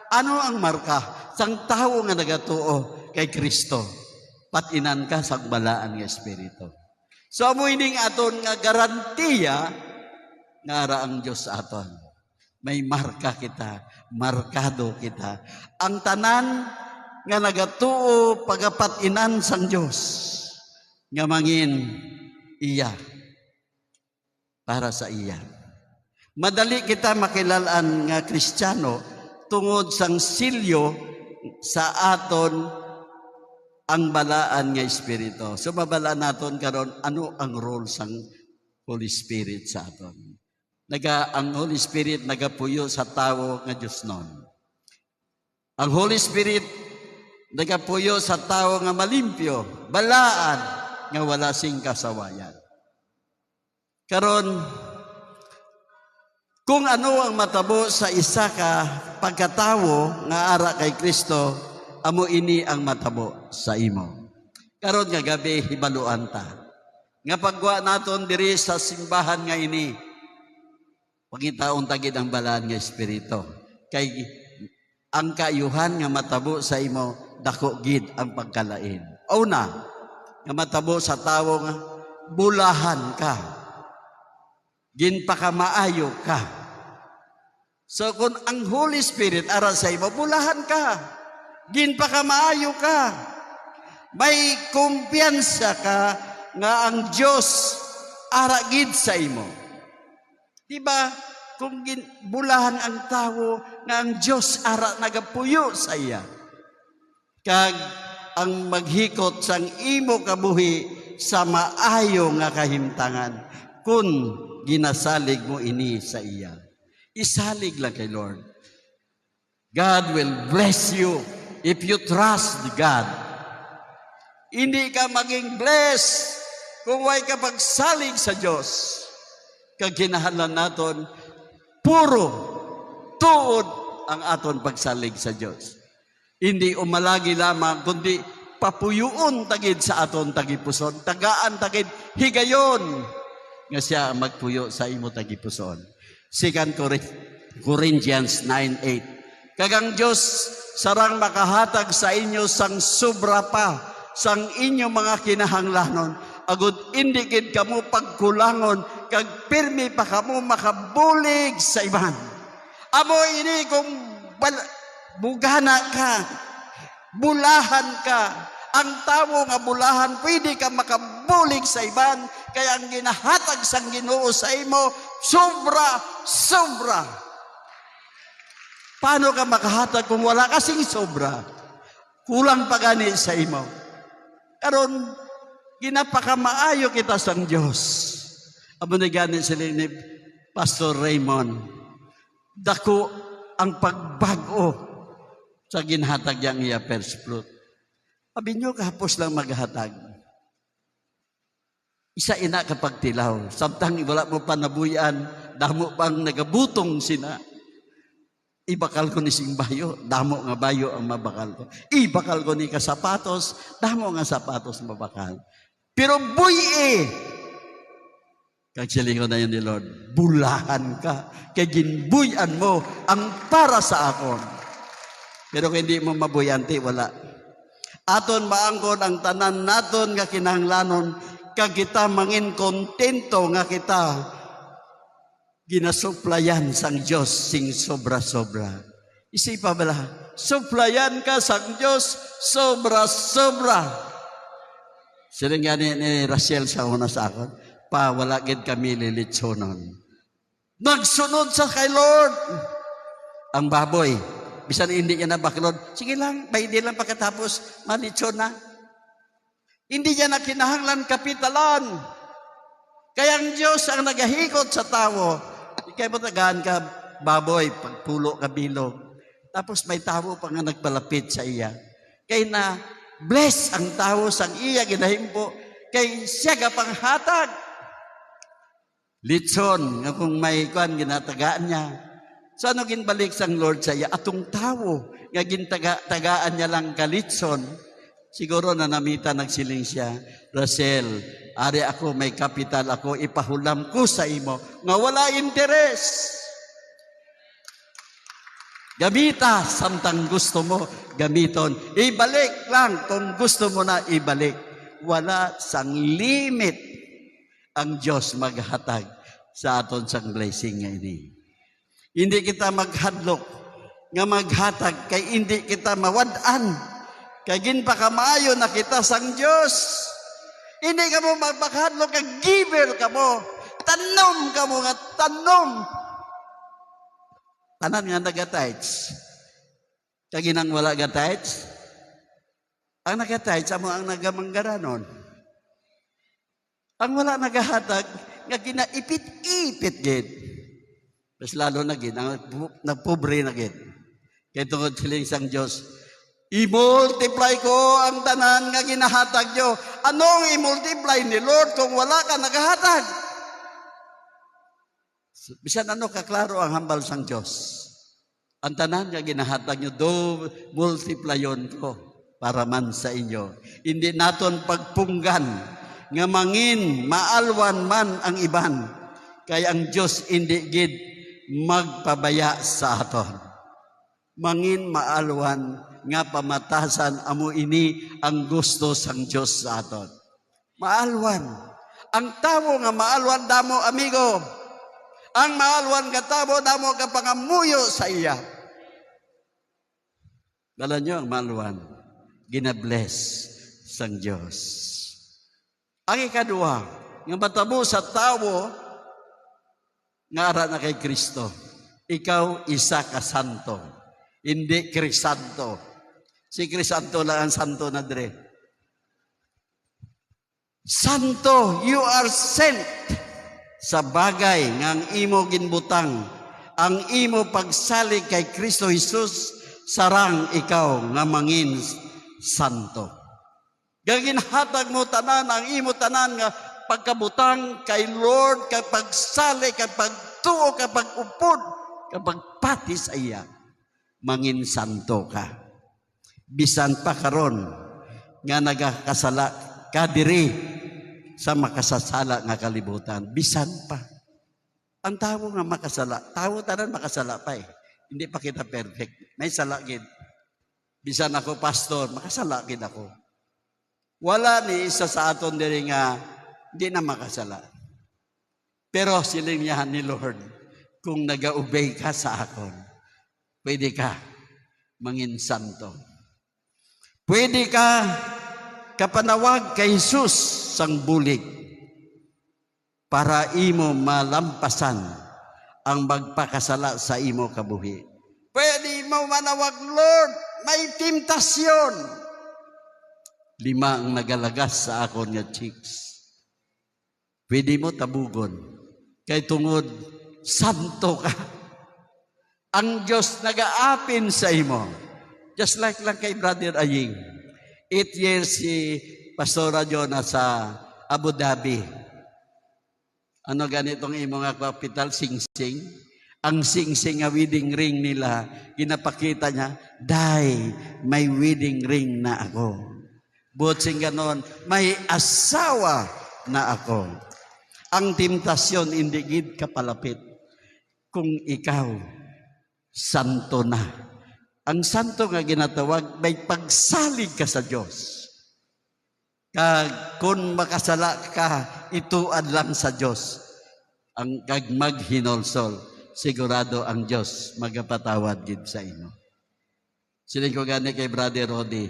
Ano ang marka? Sang tao nga nagatuo kay Kristo. Patinan ka sa balaan nga Espiritu. So amo ining aton nga garantiya nga ara ang Dios sa aton. May marka kita, markado kita. Ang tanan nga nagatuo pagapatinan sang Dios nga mangin iya para sa iya. Madali kita makilalaan nga Kristiyano tungod sang silyo sa aton ang balaan nga Espiritu. So mabalaan naton karon ano ang role sang Holy Spirit sa aton. Ang Holy Spirit nagapuyo sa tao nga Dios non. Ang Holy Spirit nagapuyo sa tao nga malimpyo, balaan nga wala sing kasawayan. Karon kung ano ang matabo sa isa ka pagkatawo nga ara kay Kristo, amo ini ang matabo sa imo. Karon nga gabi hibaluan ta. Nga pagwa naton diri sa simbahan nga ini, Pangitaon tagid ang balaan nga espiritu. Kay ang kaayuhan nga matabo sa imo dako gid ang pagkalain. Una, nga matabo sa tawo nga bulahan ka. Ginpakamaayo ka. So kung ang Holy Spirit ara sa imo, bulahan ka. Ginpakamaayo ka. May kumpiyansa ka nga ang Dios ara gid sa imo. Diba? Kung bulahan ang tawo nga ang Dios ara nagapuyo sa iya. Kag ang maghikot sang imo kabuhi sa maayo nga kahimtangan kun ginasalig mo ini sa iya. Isalig lang kay Lord. God will bless you if you trust God. Hindi ka maging blessed kung way ka pagsalig sa Diyos. Kag kinahanglan naton puro tuod ang aton pagsalig sa Diyos. Hindi umalagi lamang, kundi papuyuon tagid sa aton tagipuson. Tagaan tagid higayon nga siya ang magpuyo sa imo tagipuson. 2 Corinthians 9:8. Kagang Diyos sarang makahatag sa inyo sang sobra pa sang inyo mga kinahanglanon. Agud indi gid kamo pagkulangon kag pirmi pa kamo makabulig sa iban. Amo ini kung bugana ka, bulahan ka. Ang tawo nga bulahan, pwede ka makabulig sa iban, kaya ang ginahatag sang Ginoo sa imo, sobra. Paano ka makahatag kung wala kasing sobra? Kulang pa gani sa imo. Karon ginapakamaayo kita sang Dios. Amo ni gani sila ni Pastor Raymond. Dako ang pagbago sa ginhatag yang iya first fruit. Sabi nyo, kahapos lang maghatag. Isa ina kapag tilaw. Samtang wala mo pa nabuyan, damo pang nagabutong sina. Ibakal ko ni sing bayo, damo nga bayo ang mabakal ko. Ibakal ko ni kasapatos, damo nga sapatos mabakal. Pero buy kagsilingon na yun ni Lord, bulahan ka, kay ginbuyan mo ang para sa akon. Pero kung hindi mo mabuyanti, wala. Aton maangkon ang tanan naton nga kinahanglanon kag kita mangin kontento nga kita ginasuplayan sang Dios sing sobra-sobra. Isipa bala, suplayan ka sang Dios sobra-sobra. Siling nga ni Rachel sa una sa akon, pa wala gid kami lilitsonon. Nagsunod sa kay Lord. Ang baboy, bisan hindi niya nabaklod, sige lang, may di lang pagkatapos, malitsyon na. Hindi niya na kinahanglan kapitalan. Kaya ang Diyos ang nagahikot sa tao. Ikay mo tagaan ka, baboy, pagpulo ka bilog. Tapos may tao pa nga nagpalapit sa iya. Kaya na, bless ang tao sang iya, ginahimpo. Kaya siya ka panghatag. Litson, nga kung may kuan ginatagaan niya. So ano ginbalik sang Lord sa iya? Atong tao, nga gintagaan niya lang kalitson, siguro na namita nagsiling siya, Rachel, ari ako may kapital ako, ipahulam ko sa imo, nga wala interes. Gamita, samtang gusto mo, gamiton. Ibalik lang kung gusto mo na ibalik. Wala sang limit ang Diyos maghatag sa aton sang blessing nga ini. Hindi kita maghadlok nga maghatag kay hindi kita mawad-an. Kay ginpakamaayo na kita sang Dios. Hindi ka mo maghadlok kay giver ka mo. Tanom ka mo nga tanom. Tanan nga naga-tithes. Kay ginang wala ga-tithes. Ang naga-tithes amo ang nagamanggaranon. Ang wala nagahatag nga ginaipit-ipit gid. Mas lalo na gid, nagpobre na gid. Kaya tungod siling sang Diyos, i-multiply ko ang tanan nga ginahatag nyo. Anong i-multiply ni Lord kung wala ka naghahatag? Bisan ano kaklaro ang hambal sang Diyos. Ang tanan nga ginahatag nyo, do multiplyon ko para man sa inyo. Hindi naton pagpunggan nga mangin, maalwan man ang iban. Kaya ang Diyos hindi gid magpabaya sa aton. Mangin maalwan nga pamatasan amo ini ang gusto sang Dios sa aton. Maalwan. Ang tawo nga maalwan damo, amigo. Ang maalwan nga tawo damo ka pangamuyo sa iya. Dala nyo ang maalwan. Ginabless sang Dios. Ang ikadua, nga matabo sa tawo nga ara na kay Kristo. Ikaw isa ka santo. Hindi Krisanto. Si Krisanto lang ang santo na dre. Santo, you are sent sa bagay nga ang imo ginbutang. Ang imo pagsalig kay Kristo Jesus, sarang ikaw nga mangin santo. Gaginhatag mo tanan ang imo tanan nga pagkabutang kay Lord, kay pagsali, kay pagtuo, kay pagupod, kay pagpati sa iya. Mangin santo ka. Bisan pa karon nga nagakasala ka diri sa makasasala nga kalibutan. Bisan pa. Ang tao nga makasala, tao tanan makasala pa eh. Hindi pa kita perfect. May sala gid. Bisan ako pastor, makasala gid ako. Wala ni isa sa aton diri nga di na makasala. Pero silinyahan ni Lord, kung nag-obey ka sa akon, pwede ka mangin santo. Pwede ka kapanawag kay Jesus sang bulig para imo malampasan ang magpakasala sa imo kabuhi. Pwede mo manawag, Lord, may temptasyon. 5 ang nagalagas sa akon nga chicks. Pwede mo tabugon. Kay tungod, santo ka. Ang Diyos nag-aapin sa imo. Just like lang kay Brother Aying. 8 years si Pastora Jonah sa Abu Dhabi. Ano ganitong imo nga kapital? Sing-sing. Ang sing-sing nga wedding ring nila, ginapakita niya, Day, may wedding ring na ako. Butsing ganon, may asawa na ako. Ang temptasyon, hindi gid kapalapit. Kung ikaw, santo na. Ang santo nga ginatawag, may pagsalig ka sa Diyos. Kung makasala ka, ituad lang sa Diyos. Ang maghinolsol, sigurado ang Diyos magapatawad gid sa imo. Siling ko gani kay Brother Rodi,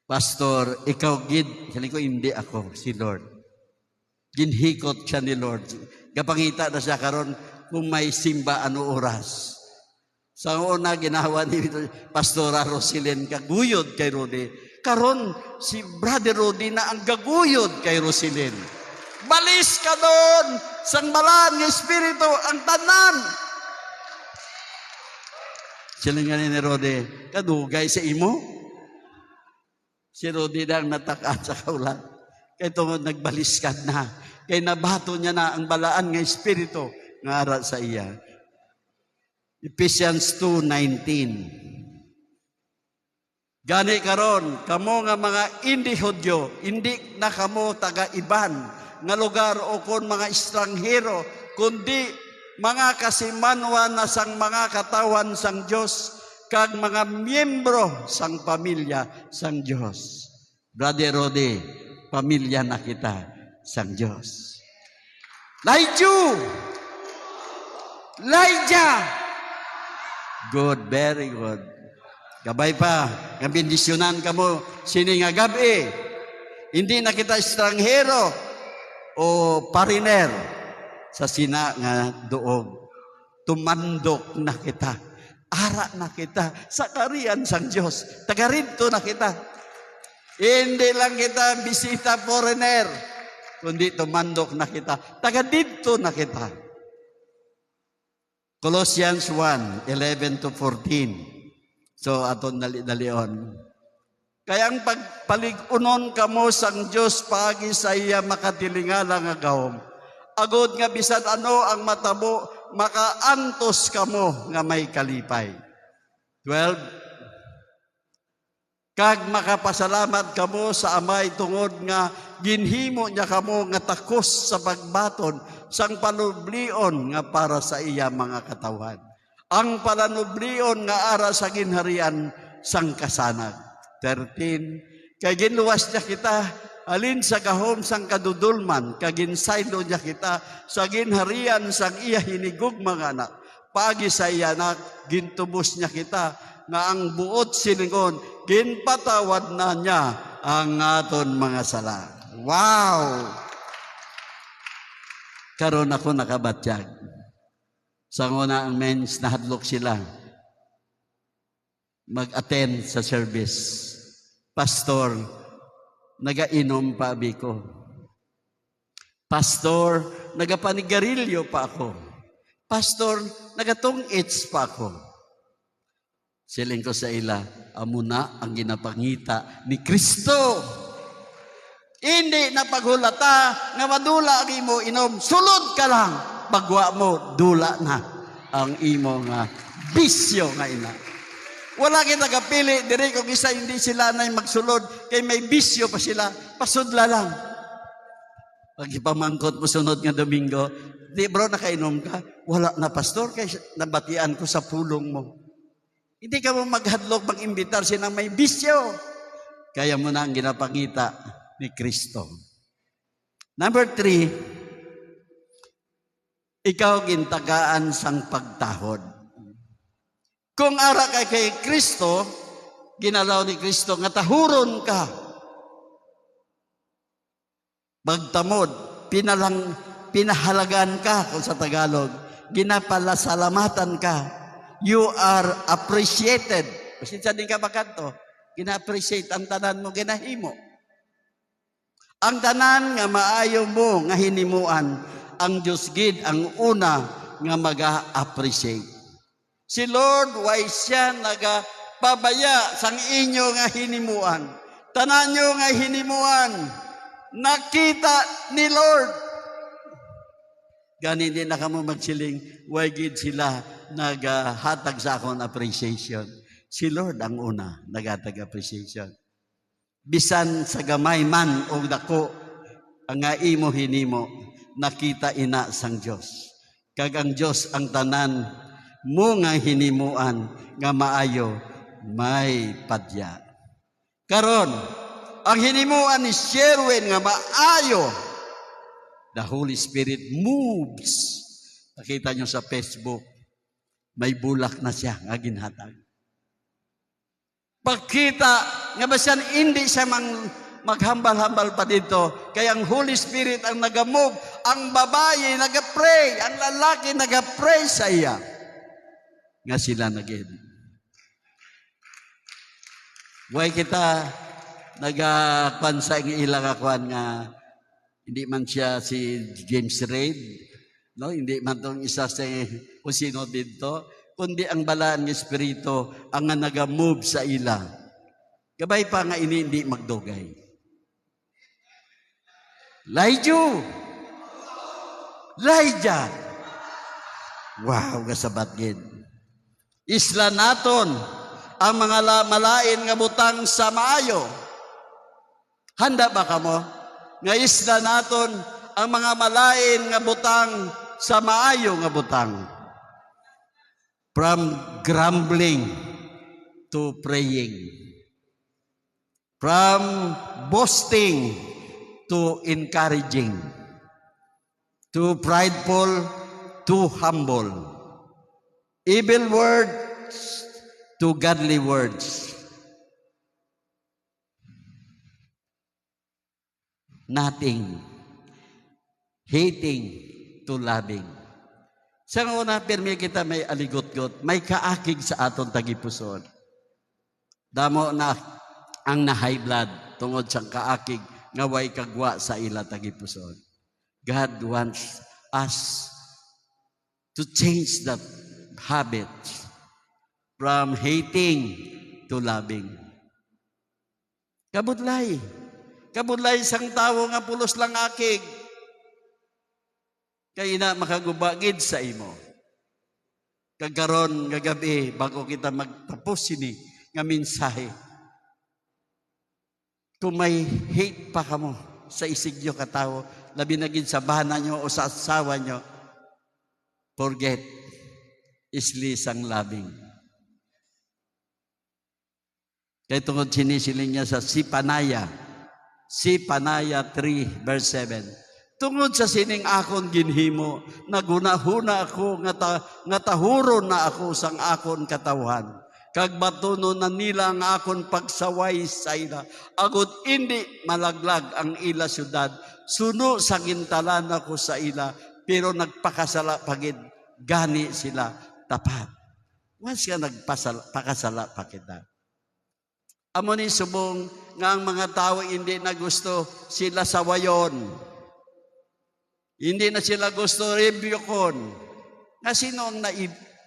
Pastor, ikaw gid, siling ko hindi ako, si Lord. Ginhikot siya ni Lord. Kapangita na siya karon kung may simba ano oras. Sa una ginawa ni Pastora Rosilyn kaguyod kay Rodi. Karon si Brother Rodi na ang gaguyod kay Rosilyn. Balis ka doon sang balaan ng Espiritu ang tanan. Siling nga ni Rodi, kadugay sa imo. Si Rodi na ang natakaan sa kaulan. Kaya tungod nagbaliskad na. Kaya nabato niya na ang balaan ng Espiritu nga ara sa iya. Ephesians 2:19. Gani karon, kamo nga mga hindi Hudyo, hindi na kamo taga-iban nga lugar o kon mga estranghero, kundi mga kasimanwan na sang mga katawan sang Diyos, kag mga miyembro sang pamilya sang Diyos. Brother Rodi, pamilya na kita sang Diyos. Elijah. Good, very good. Gabay pa, nga bendisyonan ka mo, sini nga gabi. Hindi na kita estranghero o pariner sa sina nga doog. Tumandok na kita. Ara na kita sa kariyan sang Diyos. Tagarinto na kita. Hindi lang kita bisita foreigner, kundi tumandok na kita. Taga-dito na kita. Colossians 1:11-14. So, aton dalion. Kaya ang pagpaligunon kamo sang Diyos paagi sa iya makatilingala nga gawom. Agod nga bisan ano ang matabo, makaantos kamo nga may kalipay. 12. Kag makapasalamat kamo sa Amay tungod nga ginhimo niya kamo nga takos sa pagbaton sang panublion nga para sa iya mga katawan. Ang palanublion nga ara sa ginharian sang kasanag. 13. Kay ginluwas niya kita alin sa gahom sang kadudulman, kaginsaylo niya kita sa ginharian sang iya hinigog mga anak. Pagi sa iya anak, gintubos niya kita nga ang buot siningon, ginpatawad na niya ang aton mga sala. Wow! Karon ako nakabatyag. Sa una ang mens, nahadlok sila mag-attend sa service. Pastor, nagainom pa ko. Pastor, nagapanigarilyo pa ako. Pastor, nagatong-its pa ako. Siling ko sa ila, amuna ang ginapangita ni Kristo. Hindi na paghulata nga madula ang imo inom. Sulod ka lang. Pagwa mo, dula na ang imo nga bisyo nga ina. Wala kita kapili, diri kung isa hindi sila na magsulod, kay may bisyo pa sila, pasudla lang. Pag ipamangkot mo sunod nga Domingo, di bro, nakainom ka? Wala na pastor, kay nabatian ko sa pulong mo. Hindi ka mo maghadlok, mag-imbitar silang may bisyo. Kaya mo na ang ginapangita ni Kristo. Number 3, ikaw gintagaan sang pagtahod. Kung ara kay Kristo, ginalaw ni Kristo, nga tahuron ka. Magtamod, pinahalagan ka, kung sa Tagalog, ginapalasalamatan ka. You are appreciated. Kasi din ka bakanto, gina-appreciate ang tanan mo, ginahimo. Ang tanan nga maayo mo, nga hinimuan, ang Diyos gid ang una nga maga-appreciate. Si Lord, why siya nagapabaya sang inyo nga hinimuan. Tanan nyo nga hinimuan, nakita ni Lord. Gani din na kamo magsiling, why gid sila naghatag sa akong appreciation. Si Lord ang una naghatag appreciation. Bisan sa gamay man o dako, ang nga imo hinimo, nakita ina sang Diyos. Kag ang Diyos ang tanan mo nga hinimuan nga maayo may padya. Karon, ang hinimuan ni Sherwin nga maayo, the Holy Spirit moves. Nakita nyo sa Facebook, may bulak na siya nga ginhatag. Pagkita nga ba siya hindi siya maghambal-hambal pa dito, kaya ang Holy Spirit ang nagamove, ang babae nagapray, ang lalaki nagapray sa iya. Nga sila nagin. Way kita nagapansa ng ilang akuan nga hindi man siya si James Reid, no? Hindi man tong isa sa kung sino dito, kundi ang balaan ng Espiritu ang nga nagamove sa ila. Gabay pa nga ini hindi magdugay. Elijah. Wow, kasabat gid. Isla naton ang mga malain nga butang sa maayo. Handa ba kamo? Nga isla naton ang mga malain nga butang sa maayo nga butang. From grumbling to praying. From boasting to encouraging. To prideful to humble. Evil words to godly words. Nothing. Hating to loving. Sa una, pirmi kita may aligot-got, may kaakig sa aton tagipuson. Damo na ang na-high blood tungod sa kaakig nga way kagwa sa ila tagipuson. God wants us to change that habit from hating to loving. Kabudlay. Kabudlay sang tawo nga pulos lang akig. Kaya na makagubagid sa imo. Kagaron, gagabi, bago kita magtapos sini nga mensahe. kung may hate pa kamo sa isig nyo katawo, labi na gid sa bana nyo o sa asawa nyo, forget, islisang labing. Kaya tungod sinisiling niya sa Sipanaya 3 verse 7. Tungod sa sining akon ginhimo, nagunahuna ako nga tahuron na ako sang akon katawhan. Kag batuno na nila ang akon pagsaway sa ila. Agud hindi malaglag ang ila syudad. Suno sa gintalan ako sa ila, pero nagpakasala pagid gani sila tapat. Once ka nagpakasala pa kita. Amo ni subong nga ang mga tao hindi na gusto sila sawayon. Hindi na sila gusto rebuke-on. Nga sino ang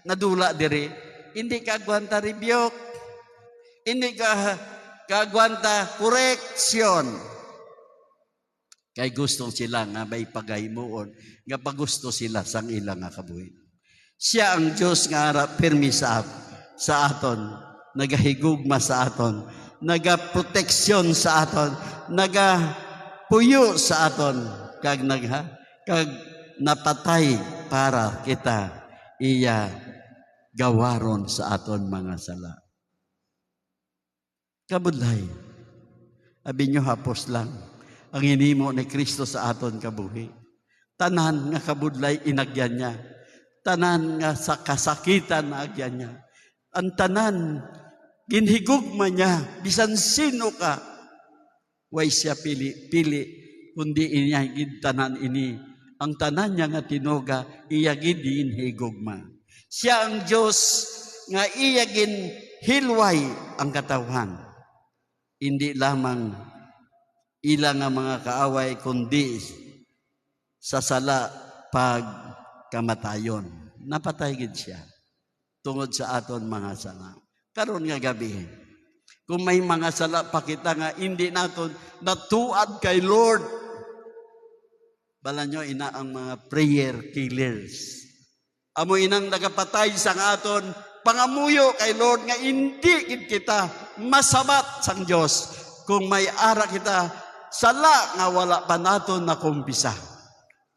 nadula diri? Hindi ka agwanta rebuke. Hindi ka agwanta correction. Kay gusto sila nga may pagaymuon, nga pagusto sila sang ilang nga kabuhi. Siya ang Diyos nga harap pirmi sa aton, nagahigugma sa aton, nagaproteksyon sa aton, nagapuyo sa aton, kag napatay para kita iya gawaron sa aton mga sala. Kabudlay, abi nyo hapos lang ang hinimo ni Kristo sa aton kabuhi. Tanan nga kabudlay inagyan niya. Tanan nga sa kasakitan na agyan niya. Ang tanan, ginhigugma niya, bisan sino ka, way siya pili, kundi inya tanan ini. Ang tanan niya nga tinuga, iyagin din higugma. Siya ang Diyos nga iyagin hilway ang katawhan. Hindi lamang ilang nga mga kaaway, kundi sa sala pagkamatayon. Napatay gid siya tungod sa aton mga sala. Karon nga gabi, kung may mga sala pa kita nga hindi naton natuad kay Lord, bala nyo ina ang mga prayer killers. Amo inang nagapatay sang aton pangamuyo kay Lord nga hindi gid kita masabat sang Dios kung may ara kita sala nga wala pa naton nakumpisa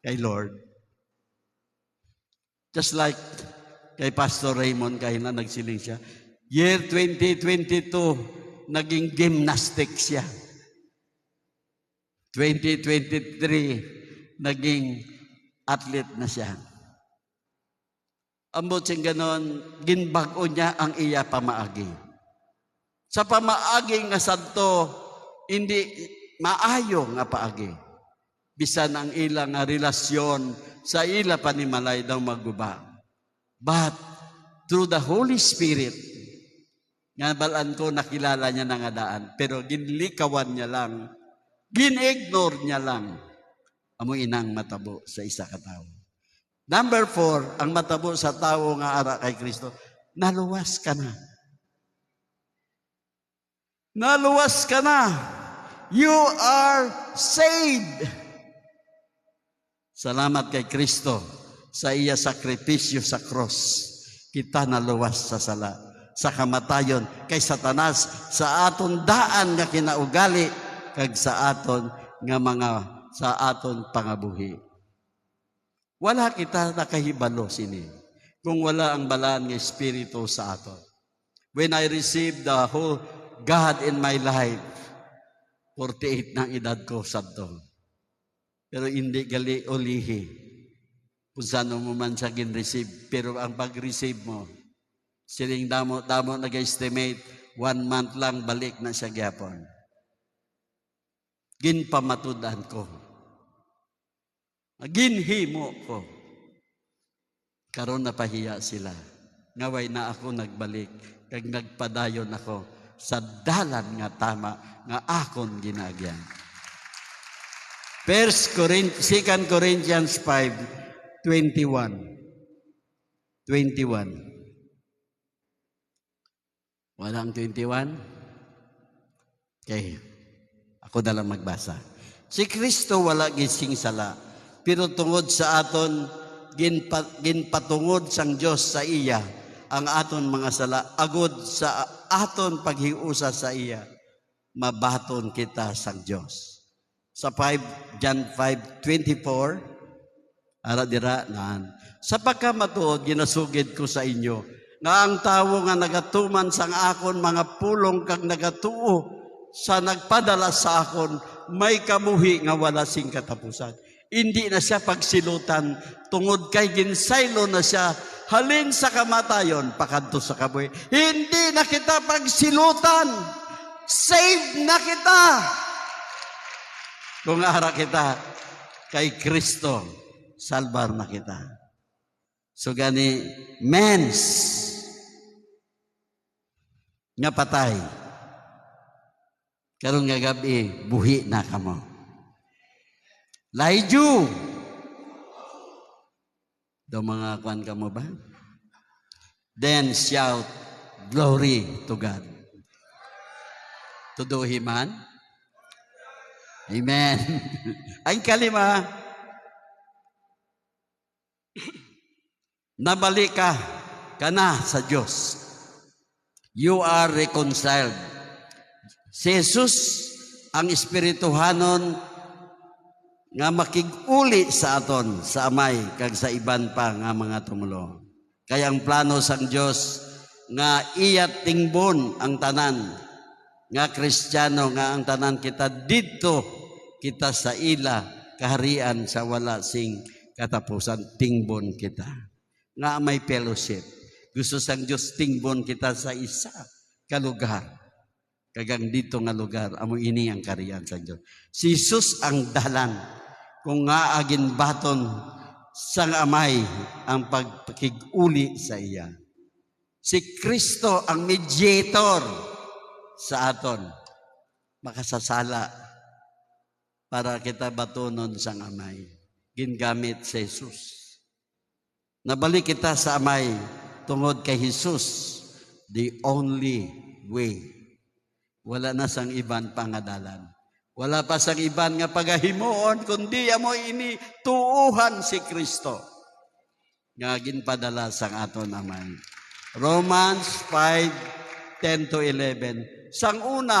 kay Lord. Just like kay Pastor Raymond kay na nagsiling siya, year 2022 naging gymnastics siya. 2023 naging athlete na siya. Ambot sing ganon, ginbag-o niya ang iya pamaagi. Sa pamaagi nga sadto, hindi maayo nga paagi. Bisan ang ilang nga relasyon sa ila panimalay daw magguba. But through the Holy Spirit, nga balaan ko nakilala niya na nga daan, pero ginlikawan niya lang, ginignore niya lang, amo inang matabo sa isa ka tao. Number 4, ang matabo sa tao nga ara kay Kristo, naluwas ka na. Naluwas ka na. You are saved. Salamat kay Kristo sa iya sakripisyo sa cross. Kita naluwas sa sala, sa kamatayon kay Satanas, sa aton daan nga kinaugali, kag sa aton nga mga sa aton pangabuhi. Wala kita nakahibalo sini kung wala ang balaan ng Espiritu sa aton. When I received the whole God in my life, 48 na edad ko sabto. Pero hindi gali ulihi kung saan mo man siya gin-receive. Pero ang pag-receive mo, siling damo nag-estimate, 1 month lang balik na siya gyapon. Ginpamatudan ko. Ginhimo ko. Karon napahiya sila. Ngaway na ako nagbalik. Kag nagpadayon ako sa dalan nga tama nga akon ginagyan. 2 Corinthians 5:21. Walang 21? Okay. Ako na lang magbasa. Si Kristo wala gising sala, pero tungod sa aton ginpatungod sang Dios sa iya ang aton mga sala agud sa aton paghiusa sa iya. mabaton kita sa Dios. Sa John 5:24, ara dira nan. Sa pagkamatuod ginasugid ko sa inyo nga ang tawo nga nagatuman sang akon mga pulong kag nagatuo sa nagpadala sa akon may kabuhi nga wala sing katapusan. Hindi na siya pagsilutan tungod kay ginsaylo na siya halin sa kamatayon pakadto sa kabuhi. Hindi na kita pagsilutan. Saved na kita. Kung ara kita kay Kristo, salbar na kita. So gani, mens nga patay. Karong nga gabi, buhi na kamo. Laiju. Do mga kwan kamo ba? Then shout, glory to God. To do Him, man. Amen. Ang kalima, nabalik ka na sa Diyos. You are reconciled. Si Jesus ang espirituhanon nga makig-uli sa aton sa amay kag sa iban pa nga mga tumulo. Kaya ang plano sang Dios nga iya tingbon ang tanan nga Kristiyano nga ang tanan kita didto kita sa ila kaharian sa wala sing katapusan tingbon kita nga may fellowship. Gusto sang Dios tingbon kita sa isa ka lugar. Kagang dito nga lugar, amo ini ang kariyan sa Diyos. Si Jesus ang dalan, kung nga agin baton sang amay ang pagkig-uli sa iya. Si Kristo ang mediator sa aton, makasasala para kita batonon sang amay. Gingamit si Jesus. Nabalik kita sa amay tungod kay Jesus, the only way. Wala na sang iban pangadalan. Wala pa sang iban nga pagahimuon, kundi amo ini tuuhan si Kristo. Nga ginpadala sang aton amay. Romans 5:10-11. Sang una,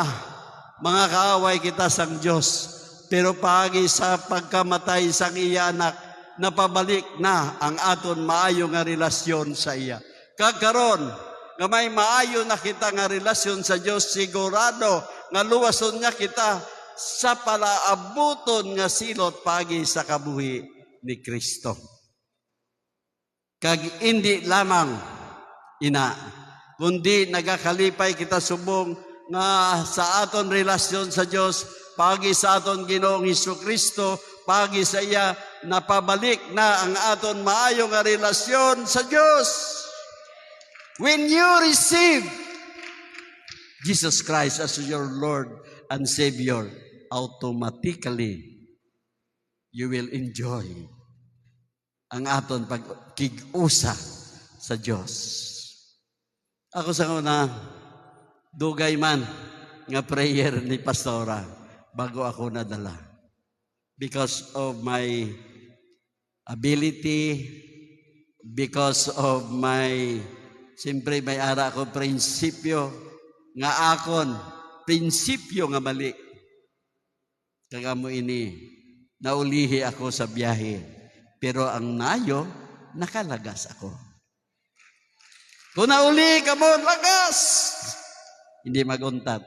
mga kaaway kita sang Diyos, pero pagi sa pagkamatay sang iya anak, napabalik na ang aton maayo nga relasyon sa iya. Kagkaron, nga may maayo na kita nga relasyon sa Diyos, sigurado nga luwason niya kita sa palaabuton nga silot pagi sa kabuhi ni Kristo. Kag hindi lamang ina, kundi nagakalipay kita subong nga sa aton relasyon sa Diyos, pagi sa aton Ginoong Hesukristo, pagi sa iya, napabalik na ang aton maayo nga relasyon sa Diyos. When you receive Jesus Christ as your Lord and Savior, automatically you will enjoy ang aton pagkig-usa sa Diyos. Ako sa una, dugay man nga prayer ni Pastora bago ako nadala. Because of my ability, because of my siyempre may ara ako prinsipyo nga akon, prinsipyo nga mali. Kagamo ini, naulihi ako sa biyahe, pero ang nayo, nakalagas ako. Kung nauli ka mo, lagas! Hindi maguntat.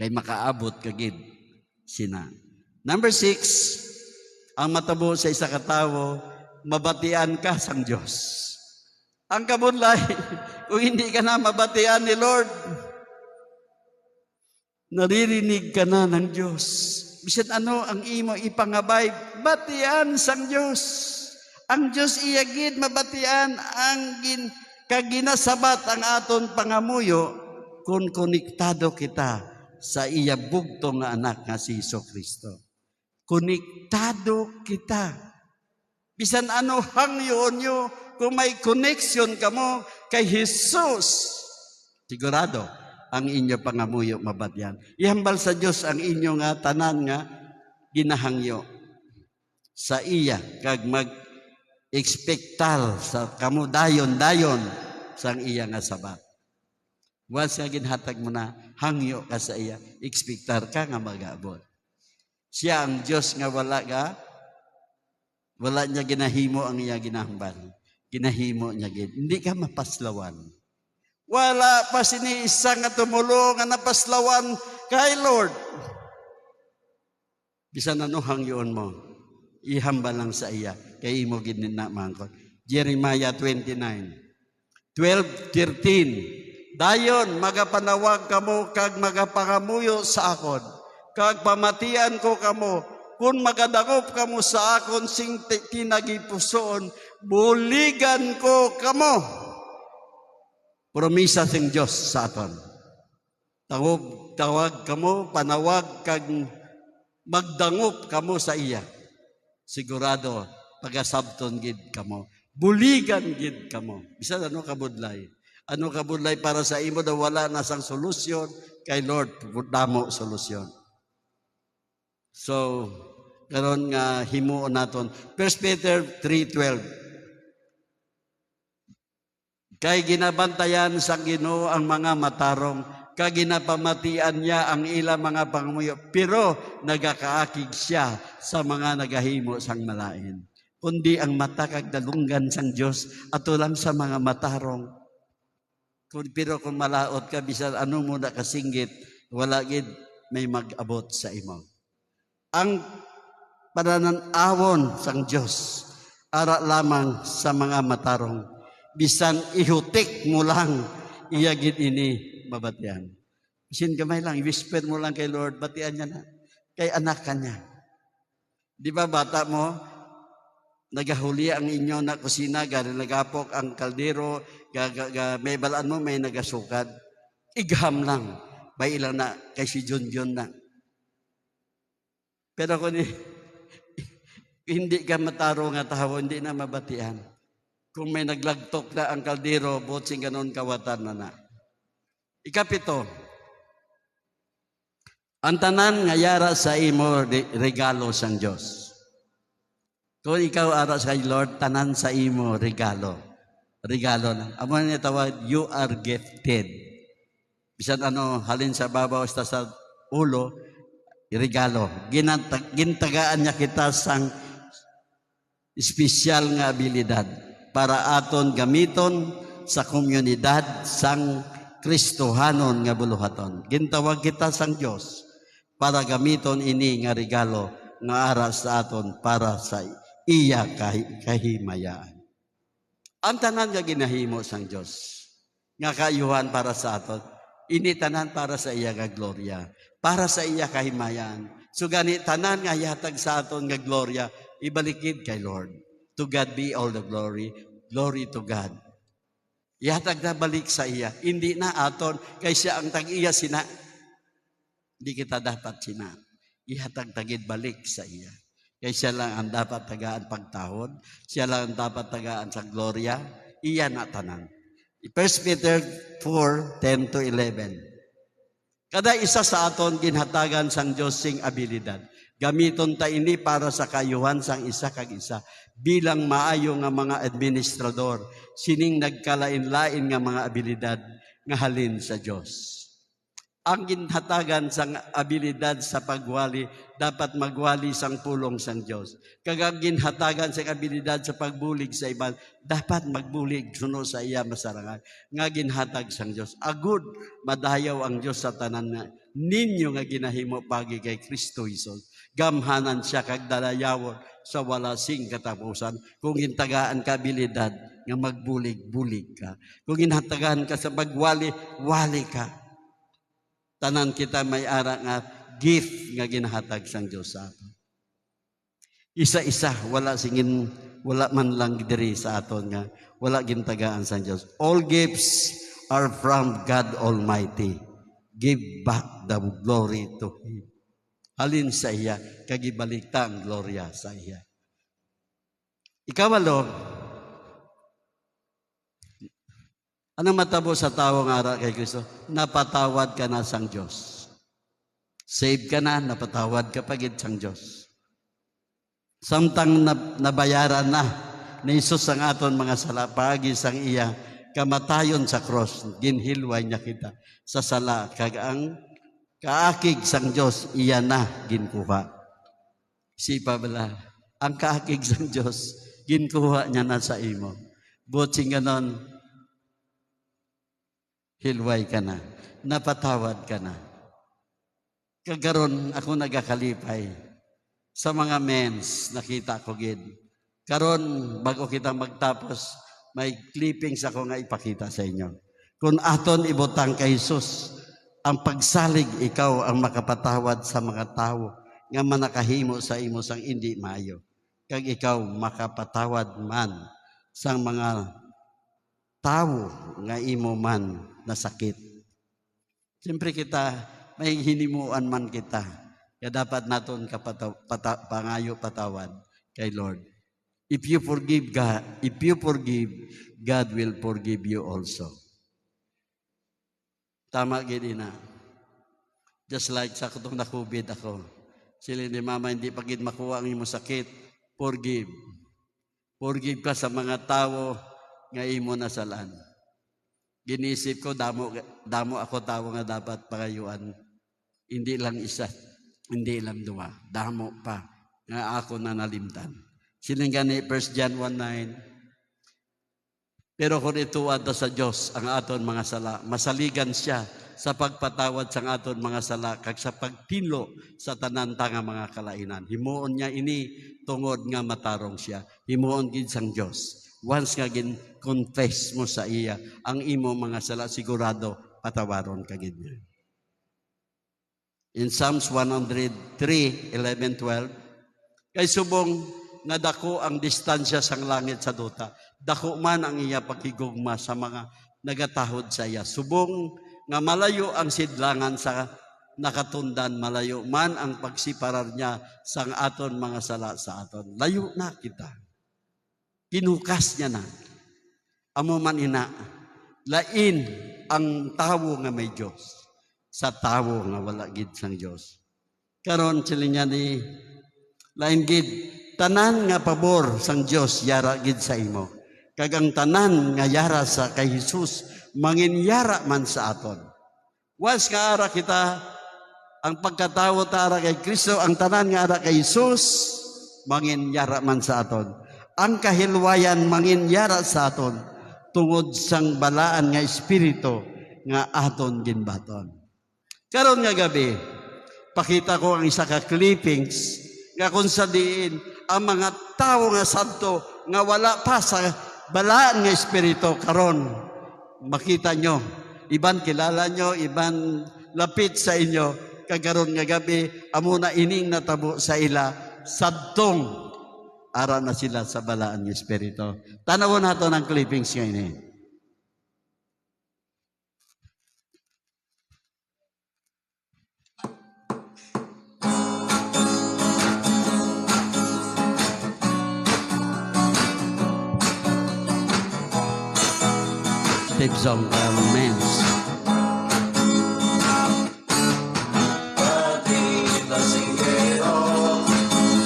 Kay makaabot kagid sina. Number 6, ang matabo sa isa katawo, mabatian ka sang Diyos. Ang kabunlay, kung hindi ka na mabatian ni Lord, naririnig ka na ng Diyos. Bisan ano ang imo ipangabay, batian sang Diyos. Ang Diyos iyagid mabatian ang kaginasabat ang aton pangamuyo kung konektado kita sa iya bugto nga anak nga si Hesukristo. Konektado kita. Bisan ano hangyon nyo, kung may connection ka mo kay Jesus, sigurado ang inyo pangamuyo mabatian. Ihambal sa Diyos ang inyo nga tanan nga ginahangyo sa iya kag mag-ekspektal sa kamo dayon-dayon sang iya nga sabat. Once nga ginhatag mo na, hangyo ka sa iya, expectar ka nga mag-abot. Siya ang Diyos nga wala niya ginahimo ang iya ginahambal. Ginahimo niya gid. Hindi ka mapaslawan. Wala pa sini isa nga tumulong nga napaslawan kay Lord. Bisan ano hangyoon mo, ihambal lang sa iya, kay imo gid na mangkot. Jeremiah 29:12-13. Dayon magapanawag kamo kag magapangamuyo sa akon, kag pamatian ko kamo, kung magadangop kamo sa akon sing kinagipusoon, buligan ko kamo. Promisa sing Dios sa aton. Tawag kamo, panawag kag magdangop kamo sa iya. Sigurado pagasabton gid kamo. Buligan gid kamo. Bisan ano kabudlay? Ano kabudlay para sa imo daw wala na sang solusyon kay Lord damo solusyon. So karon nga himuon naton 1 Peter 3:12. Kay ginabantayan sa Ginoo ang mga matarong, kag ginapamatian niya ang ilang mga pangamuyo, pero nagakaakig siya sa mga nagahimo sang malain. Kundi ang mata kag dalunggan sang Dios ato lang sa mga matarong. Pero kung malaot ka, bisan ano mo na kasinggit, wala gid may mag-abot sa imo. Ang pananawon sang Dios ara lamang sa mga matarong. Bisan ihutik mo lang, iya gid ini mabatian. Bisan gamay lang, i-whisper mo lang kay Lord, batian niya na. Kay anak ka niya. Di ba bata mo, nagahuli ang inyo na kusina, nagapok ang kaldero, may balaan mo, may nagasukad. Igham lang. Bay ilang na, kay si John na. Pero kung hindi ka mataro nga tao, hindi na mabatian. Kung may naglagtok na ang kaldero, botsing ganon kawatan na. Ikapito, ang tanan nga yara sa imo regalo sang Dios. Kung ikaw ara sa Lord, tanan sa imo regalo. Regalo na. Amo na tawag, you are gifted. Bisan ano, halin sa babaw sa ulo, regalo. Gintagaan niya kita sang espesyal nga abilidad para aton gamiton sa komunidad sang Kristohanon nga buluhaton. Gintawag kita sang Dios para gamiton ini nga regalo nga ara sa aton para sa iya kahimayaan. Ang tanan nga ginahimo sang Dios nga kaayuhan para sa aton, ini tanan para sa iya nga gloria, para sa iya kahimayaan. So gani tanan nga yatag sa aton nga gloria, ibalikid kay Lord. To God be all the glory. Glory to God. Ihatag na balik sa iya. Hindi na aton, kay siya ang tag-iya sina. Hindi kita dapat sina. Ihatag tagid balik sa iya. Kay siya lang ang dapat tagaan pagtahod. Siya lang ang dapat tagaan sa gloria. Iya na tanan. 1 Peter 4:10-11. Kada isa sa aton ginhatagan sang Dios sing abilidad. Gamiton ta ini para sa kayuhan sang isa kag isa. Bilang maayo nga mga administrador, sining nagkalain-lain nga mga abilidad nga halin sa Dios. Ang ginhatagan sang abilidad sa pagwali, dapat magwali sang pulong sang Dios. Kag ang ginhatagan sang abilidad sa pagbulig sa iban, dapat magbulig suno sa iya masarangan. Nga ginhatag sang Dios. Agud madayaw ang Dios sa tanan nga ninyo nga ginahimo pagi kay Kristo Jesus. Gamhanan siya kag dalayawon sa wala sing katapusan. Kung gintagaan ka abilidad nga magbulig-bulig ka. Kung ginhatagaan ka sa pagwali, wali ka. Tanan kita may ara nga gift nga ginahatag sang Dios sa aton. Isa-isa, wala man lang diri sa aton nga wala gintagaan sang Dios. All gifts are from God Almighty. Give back the glory to Him. Halin sa iya, kagibalikta ang gloria sa iya. Ikawalo, anong matabo sa tao nga ara kay Kristo? Napatawad ka na sang Diyos. Save ka na, napatawad ka pagid sang Diyos. Samtang nabayaran na ni Jesus ang aton mga sala, pagi sang iya kamatayon sa cross, ginhilway niya kita sa sala, kag ang kaakig sang Dios iya na ginkuha. Sipa bala, ang kaakig sang Dios ginkuha niya na sa imo. Buting ganon, hilway ka na, napatawad ka na. Kagaron ako nagakalipay sa mga mens, nakita ko gid. Karon bago kita magtapos, may clippings ako nga ipakita sa inyo. Kung aton ibutang kay Jesus, ang pagsalig ikaw ang makapatawad sa mga tao nga manakahimo sa imo sang hindi maayo. Kag ikaw makapatawad man sang mga tao nga imo man nasakit. Siyempre kita, may hinimuan man kita. Kaya dapat naton pangayo patawad kay Lord. If you forgive, God will forgive you also. Tama gini na. Just like sa kutong na-COVID ako. Sila ni Mama, hindi pagid makuha ang imo sakit. Forgive. Forgive ka sa mga tao nga imo nasalan. Ginisip ko, damo ako tao nga dapat pangayuan. Hindi lang isa, hindi lang dua. Damo pa nga ako na nalimtan. Siling gani 1 John 1:9. Pero kung ituad sa Dios ang aton mga sala, masaligan siya sa pagpatawad sang aton mga sala kag sa pagtinlo sa tanan nga mga kalainan. Himuon niya ini tungod nga matarong siya. Himuon gid sang Dios. Once nga confess mo sa iya ang imo mga sala, sigurado patawaron ka gid niya. In Psalms 103:11-12, kay subong nga dako ang distansya sang langit sa duta, dako man ang iya paghigugma sa mga nagatahod sa iya. Subong nga malayo ang sidlangan sa nakatundan, malayo man ang pagsiparar niya sang aton mga sala sa aton. Layo na kita. Kinukas niya na. Amo man ina, lain ang tawo nga may Dios sa tawo nga wala gid sang Dios. Karon sila niya ni lain gid tanan nga pabor sang Dios yara gid sa imo. Kag ang tanan nga yara sa kay Jesus manginyara man sa aton. Once nga ara kita ang pagkatawo ta ara kay Kristo, ang tanan nga ara kay Jesus manginyara man sa aton. Ang kahilwayan manginyara sa aton tungod sang balaan nga espiritu nga aton ginbaton. Karon nga gabi, pakita ko ang isa ka clippings nga kung sa diin ang mga tao nga santo nga wala pa sa balaan nga espiritu karon makita nyo, iban kilala nyo, iban lapit sa inyo, kagaron nga gabi amo na ining natabo sa ila sadtong ara na sila sa balaan nga espiritu. Tanawon nato ng clippings nga ini. Tips of Men's.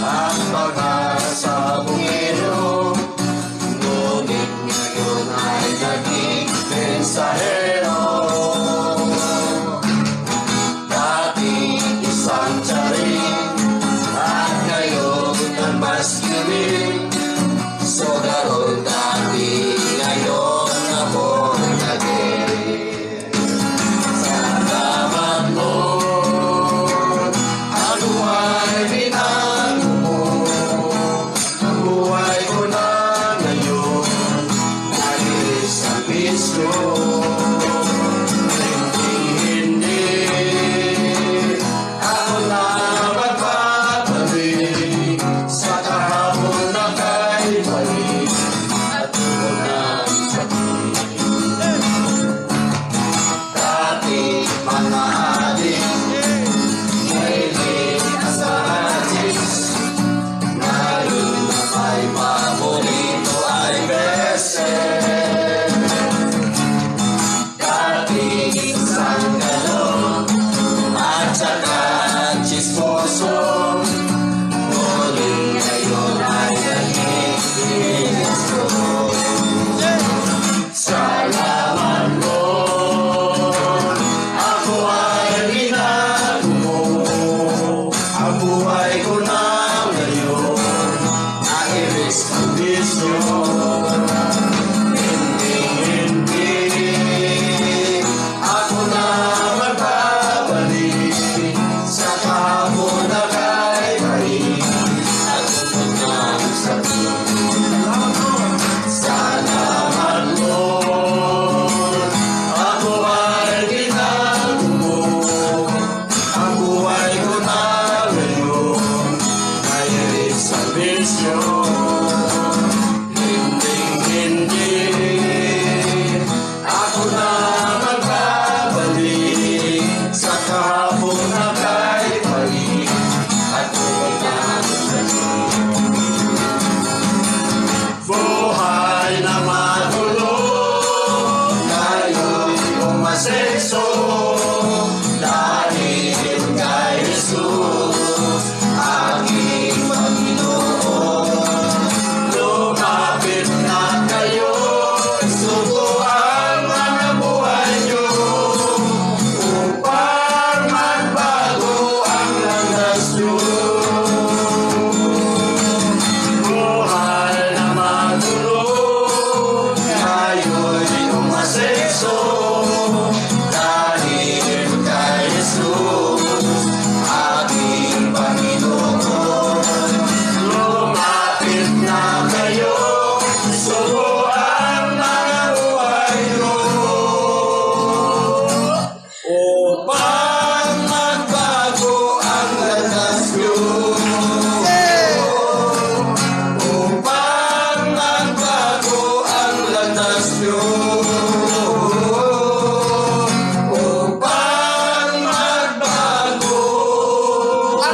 Ang mga sabungero, ngunit ngayon ay naging mensahero. Dati isang tiyarin, at ngayon ang masculine. So daron dati ngayon na born again. Salamat Lord, anuman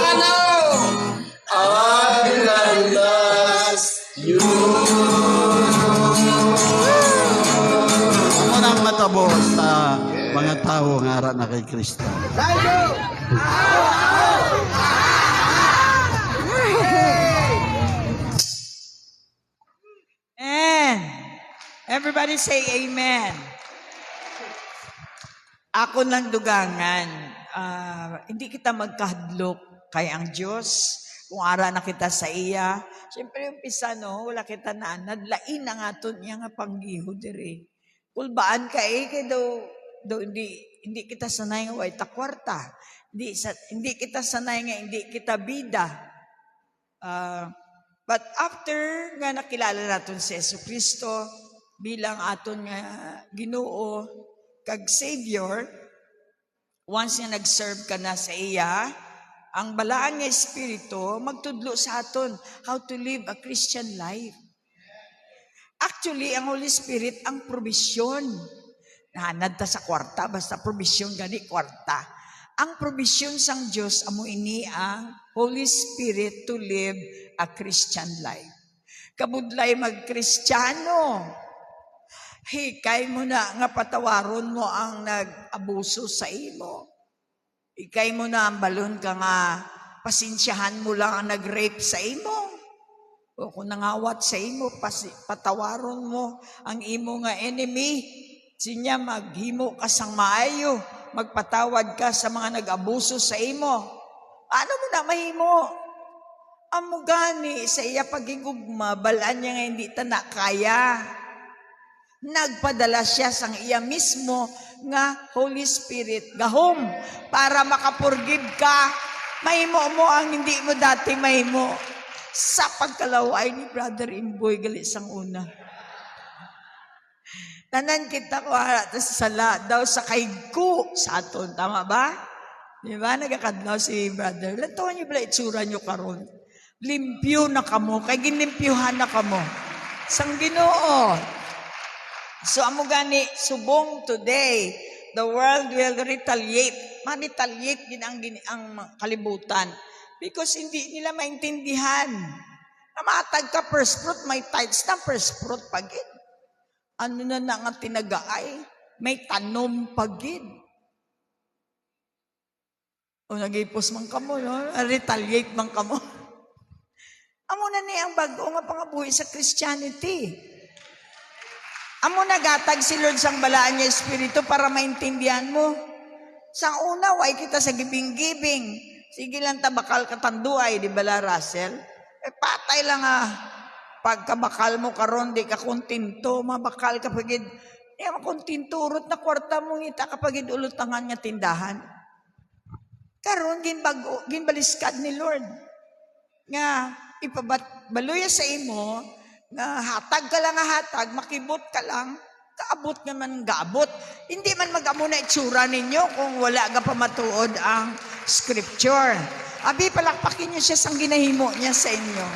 ano? Ang landas Unang matabo sa mga tao nga ara na kay Kristo. And everybody say amen. Ako lang dugangan, hindi kita magkahadlok kay ang Diyos. Kung ara na kita sa iya, siyempre yung pisa, no, wala kita na, nadlain na nga to niya nga panggiho dire. Kulbaan ka kay daw hindi kita sanay nga way takwarta. Hindi kita sanay nga hindi kita bida. But after nga nakilala natin si Jesucristo bilang aton nga Ginoo kag Savior, once nga nag-serve ka na sa iya, ang balaan nga Espiritu magtudlo sa aton how to live a Christian life. Actually, ang Holy Spirit ang provision. Nahanad ta sa kwarta, basta provision gani kwarta. Ang provision sang Diyos amo ini ang Holy Spirit to live a Christian life. Kabudlay mag-Kristiyano. Hikay mo na nga patawaron mo ang nag-abuso sa imo. Hikay mo na ang balon ka nga pasensyahan mo lang ang nag-rape sa imo. O kung nangawat sa imo, patawaron mo ang imo nga enemy. Sinya maghimo ka sang maayo. Magpatawad ka sa mga nag-abuso sa imo. Ano mo na mahimo? Amo gani sa iya pagigugma, balaan niya nga hindi ta na kaya. Nagpadala siya sang iya mismo nga Holy Spirit gahom para makapurgive ka. Mahimo mo ang hindi mo dati mahimo. Sa pagkalaway ni Brother Imboy gali sang una. Tanan kita ko sala daw sa kaigko sa aton. Tama ba? Di ba? Nagakadlaw si Brother. Lantawan niyo pala itsura niyo karon. Limpyo na kamo. Kay ginlimpyuhan na kamo. Sang Ginoo. So amo gani subong today, the world will retaliate. Ma-retaliate din ang kalibutan. Because hindi nila maintindihan. Namatag ka first fruit, may tithes na first fruit pagid. Ano na nga tinagaay? May tanom pagid. O nagipos man kamo, no? Retaliate man kamo. Amo na ni ang bago nga pangabuhi sa Christianity. Amo nagatag si Lord sang balaan niya Espiritu para maintindihan mo. Sa una, way kita sa gibing-gibing. Sige lang tabakal katanduay, di bala Russell? Patay lang pagkabakal mo karon di ka kontinto, mabakal ka pagid. Di makontinto, urot na kwarta mo ngita kapagid ulutangan nga tindahan. Karon ginbaliskad ni Lord. Nga ipabaluya sa imo, nga hatag ka lang hatag, makibot ka lang, kaabot naman gaabot. Hindi man mag-amo na itsura ninyo kung wala ka pa matuod ang scripture. Abi, palakpakin niyo siya sang ginahimo niya sa inyo.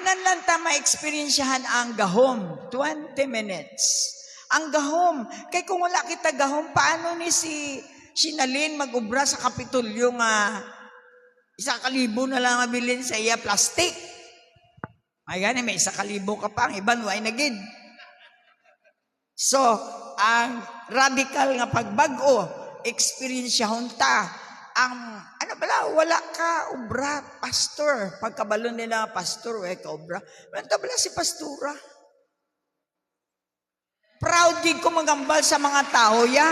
Inanlanta ma-experiensyahan ang gahom. 20 minutes. Ang gahom. Kaya kung wala kita gahom, paano ni si Shinalin mag-ubra sa Kapitolyo nga 1,000 na lang mabilin sa iya plastic? Ayan, may 1,000 ka pa. Ang iban, way nagid. So, ang radical nga pagbago, experiensyahon ta. Ang, wala ka, ubra, pastor. Pagkabalon nila, pastor, ka ubra. Wala bala si pastura. Proud gid ko magambal sa mga tao, ya.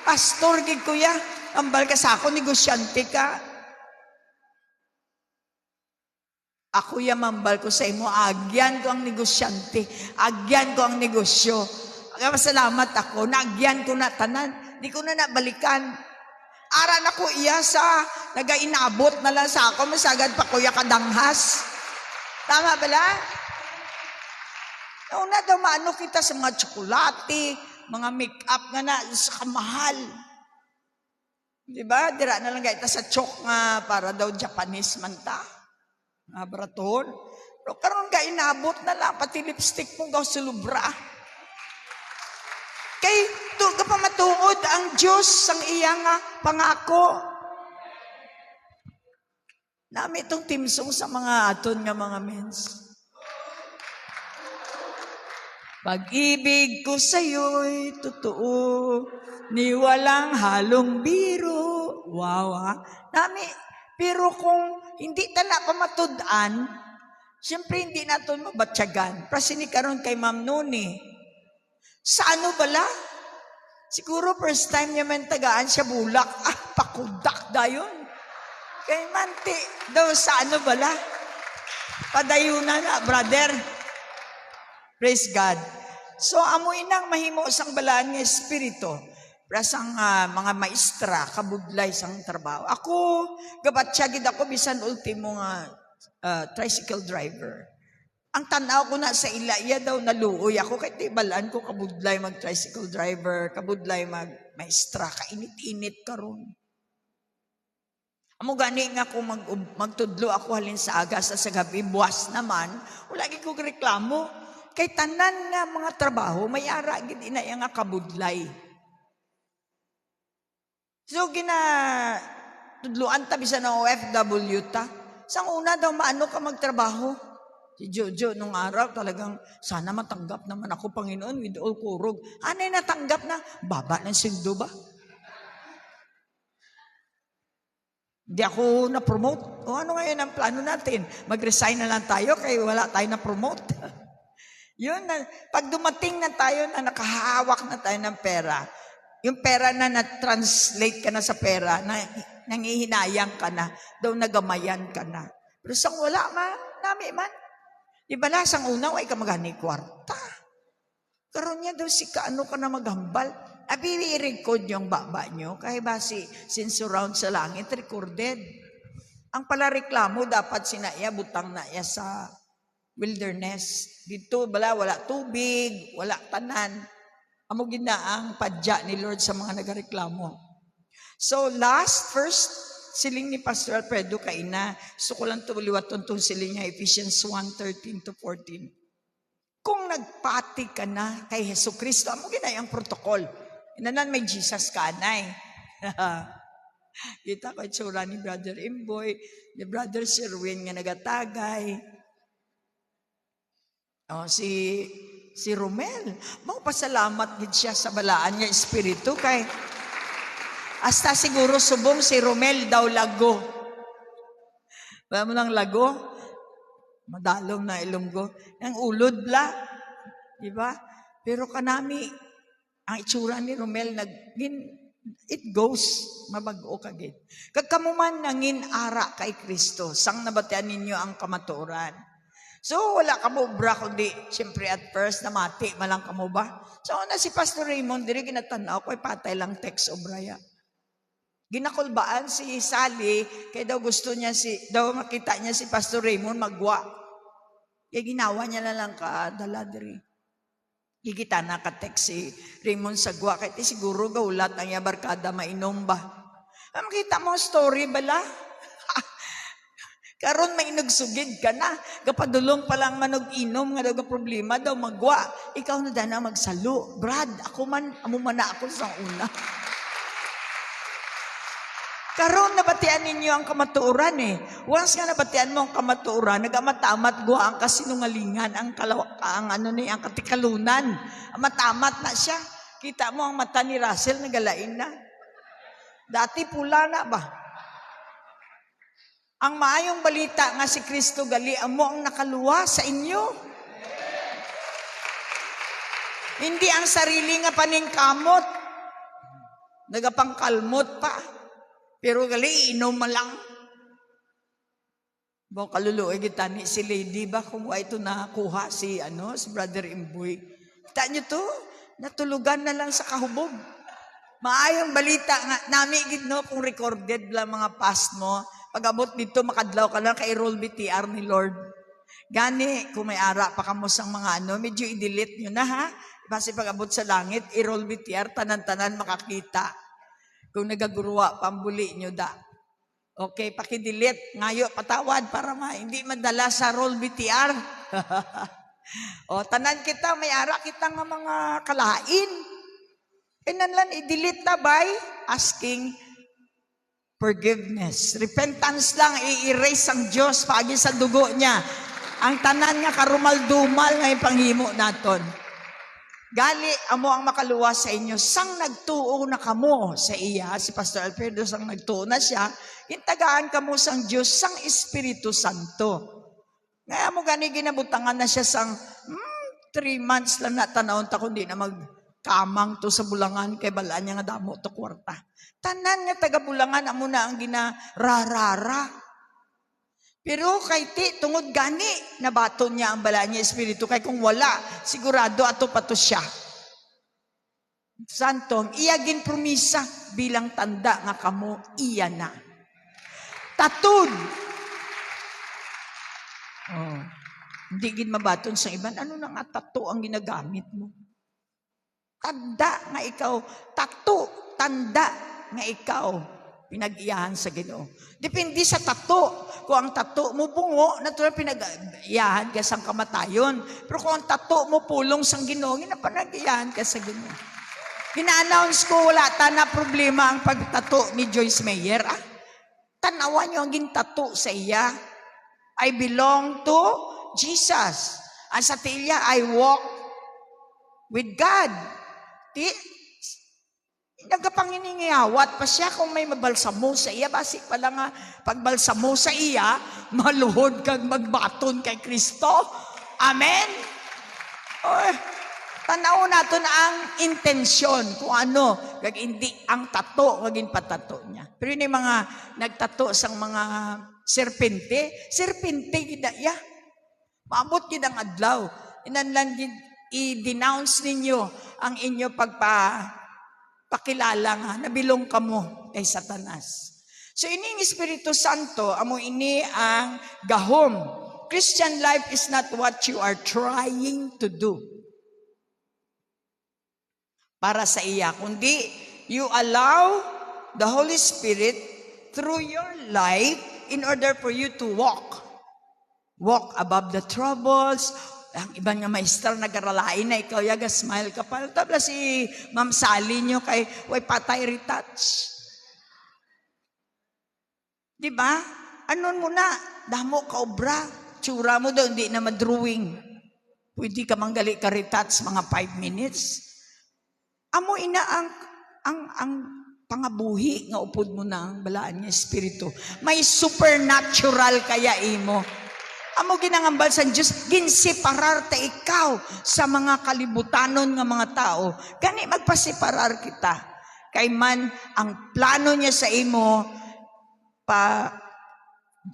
Pastor gid ko, ya. Ambal ka sa ako, negosyante ka. Ako mambal ko sa imo, agyan ko ang negosyante, agyan ko ang negosyo. Masalamat ako, naagyan ko na tanan, di ko na nabalikan. Aran ako iya sa nagainabot na lang sa ako, masagad pa kuya kadanghas. Tama bala? Nauna daw maano kita sa mga tsokolate, mga make-up nga na, sa kamahal. Diba? Dira na lang gaita sa chok nga para daw Japanese man ta. Braton. Pero karon ka inabot na lang, pati lipstick mo gaw sulubra. Kay kapamatuod ang Diyos sang iya nga pangako. Nami itong timsong sa mga aton nga mga mens. Pag-ibig ko sa'yo'y totoo, ni walang halong biro. Wow, ha? Nami, pero kung hindi tala pamatudan, siyempre hindi natin mabatsyagan. Prasini karon kay Ma'am Nuni. Sa ano bala? Siguro first time niya man tagaan siya bulak. Pakudak dayon. Kay Manti, daw sa ano bala? Padayunan na, brother. Praise God. So, amoy nang mahimo sang balaan nga espiritu. Prasang mga maestra, kabudlay sang trabaho. Ako, gabatsyagid ako, bisan ultimo nga tricycle driver. Ang tanaw ko na sa ilaya daw, naluoy ako. Kahit balaan ko, kabudlay mag-tricycle driver, kabudlay mag-maestra, kainit-init karon. Amo gani nga kung magtudlo ako halin sa aga sa gabi, buwas naman, wala gid ko reklamo. Kay tanan nga mga trabaho, may ara gid inaya nga kabudlay. So tudloan ta bisan ng OFW ta. Sang una daw maano ka magtrabaho. Si Jojo nung araw talagang sana matanggap naman ako Panginoon with all kurog. Anay natanggap na baba ng sweldo ba? Hindi ako na-promote. O ano ngayon ang plano natin? Mag-resign na lang tayo kaya wala tayo na-promote. Yun, pag dumating na tayo na nakahawak na tayo ng pera, yung pera na na-translate ka na sa pera, na nangihinayang ka na, daw nagamayan ka na. Pero sang wala nami man. Di ba sang una, ay ka magani kwarta. Karoon niya daw si kaano ka na maghambal. I-record yung baba nyo. Kaya ba since surround sa langit, recorded. Ang pala reklamo, dapat sinaya, butang na ya sa wilderness. Dito, wala tubig, wala tanan. Amo ginaang padya ni Lord sa mga nagareklamo. So, first siling ni Pastor Alfredo kaina, so ko lang tuliwaton itong siling niya, Ephesians 1:13-14. Kung nagpati ka na kay Hesus Kristo, amo ginayang protocol. Inanan may Jesus ka, anay. Kita ko itsura ni Brother Imboy, ni Brother Sherwin nga nagatagay. Si Romel, magpasalamat gid siya sa balaan niya espiritu kay hasta siguro subong si Romel daw lago. Ba mo nang lago? Madalom na ilunggo. Ang ulod bla. Di ba? Pero kanami ang itsura ni Romel it goes mabago kagid. Kagkamuman nangin ara kay Kristo, sang nabatian ninyo ang kamatuoran. So wala ka mo bra kundi siyempre at first namati malang ka mo ba? So na si Pastor Raymond diri ginatanaw ko patay lang text obraya. Ginakulbaan si Sally kay daw gusto niya daw makita niya si Pastor Raymond magwa. Kaya ginawa niya na lang ka dala diri. Higita na ka-text si Raymond Sagwa. Kahit siguro gaulat ang yabarkada mainom ba? Makita mo ang story bala? Karon may inugsugid ka na. Kapadulong palang manog-inom nga daw problema daw magwa. Ikaw na dana magsalo. Brad, amo man na ako sa una. Karon nabatian ninyo ang kamatuoran eh. Once nga nabatian mo ang kamatuoran, nagamatamat gwa ang kasinungalingan, ang katikalunan. Matamat na siya. Kita mo ang mata ni Russell nagalain na. Dati pula na ba? Ang maayong balita nga si Kristo gali mo ang nakaluwa sa inyo. Hindi ang sarili nga paningkamot. Nagapangkalmot pa. Pero gali, inom man lang. Bo kaluluoy kita ni si Lady ba kung ito nakuha si Brother Imboy. Kita nyo to, natulugan na lang sa kahubog. Maayong balita nga, nami gid no kung recorded lang mga past mo. Pag-abot dito, makadlaw ka lang kay roll BTR ni Lord. Gani, kung may ara pa kamo sang mga medyo i-delete nyo na ha. Basta pag-abot sa langit, i-roll BTR, tanan-tanan makakita. Kung nagaguruwa, pambuli nyo da. Okay, pakidelete. Ngayo, patawad para hindi madala sa roll BTR. O, tanan kita, may ara kita nga mga kalain. Kinanlan i-delete na by asking forgiveness. Repentance lang, i-erase ang Diyos pagi sa dugo niya. Ang tanan nga karumal-dumal nga ipanghimo naton. Gali, amo ang makaluwa sa inyo. Sang nagtuo na kamo sa iya, si Pastor Alfredo sang nagtuo na siya, intagaan kamo sang Diyos, sang Espiritu Santo. Ngayon mo gani ginabutangan na siya sang 3 months lang na tanawon ta kundi na magkamang to sa bulangan kay balaan niya nga damo to kwarta. Tanan nga taga bulangan amo na ang ginararara. Pero kay ti, tungod gani, nabaton niya ang bala niya Espiritu. Kay kung wala, sigurado ato pato siya. Santong, iyagin promisa bilang tanda nga kamo, iya na. Tatud. Oh, hindi gin mabaton sa iban. Ano na nga tato ang ginagamit mo? Tanda nga ikaw. Tato, tanda nga ikaw. Pinag-iyahan sa Ginoo. Depende sa tato. Kung ang tato mo bungo, natural pinag-iyahan ka sa kamatayon. Pero kung ang tato mo pulong sa Ginoo, pinag-iyahan ka sa Ginoo. Gina-announce ko, wala ta na problema ang pagtato ni Joyce Meyer. Tanawan niyo ang gintato sa iya. I belong to Jesus. Ang sa tilya, I walk with God. Nagapanginingiyawat pa siya kung may mabalsamo sa iya. Basi pala nga, pagbalsamo sa iya, maluhod kag magbaton kay Kristo. Amen? Oy, tanaw natin ang intensyon kung ano, kag hindi ang tato, kagin patato niya. Pero yun yung mga nagtato sang mga serpente gidaya. Maabot gid ang adlaw. Inanlan i-denounce ninyo ang inyo pakilala nga, nabilong kamo kay Satanas. So ining Espiritu Santo, amo ini ang gahom. Christian life is not what you are trying to do para sa iya, kundi you allow the Holy Spirit through your life in order for you to walk above the troubles. Ang iba nga maestra nagaralain na ikaw yaga smile ka pa. Tabla si Ma'am Sally nyo kay way patay retouch. Di ba? Anon mo na, damo ka obra. Tsura mo daw, hindi na madrawing. Pwede ka manggali ka retouch mga 5 minutes. Amo ina ang pangabuhi nga upod mo na ang balaan niya Espiritu. May supernatural kaya imo. Amo ginangambal sa Diyos, ginseparar ta ikaw sa mga kalibutanon nga mga tao. Gani magpaseparar kita. Kay man, ang plano niya sa imo,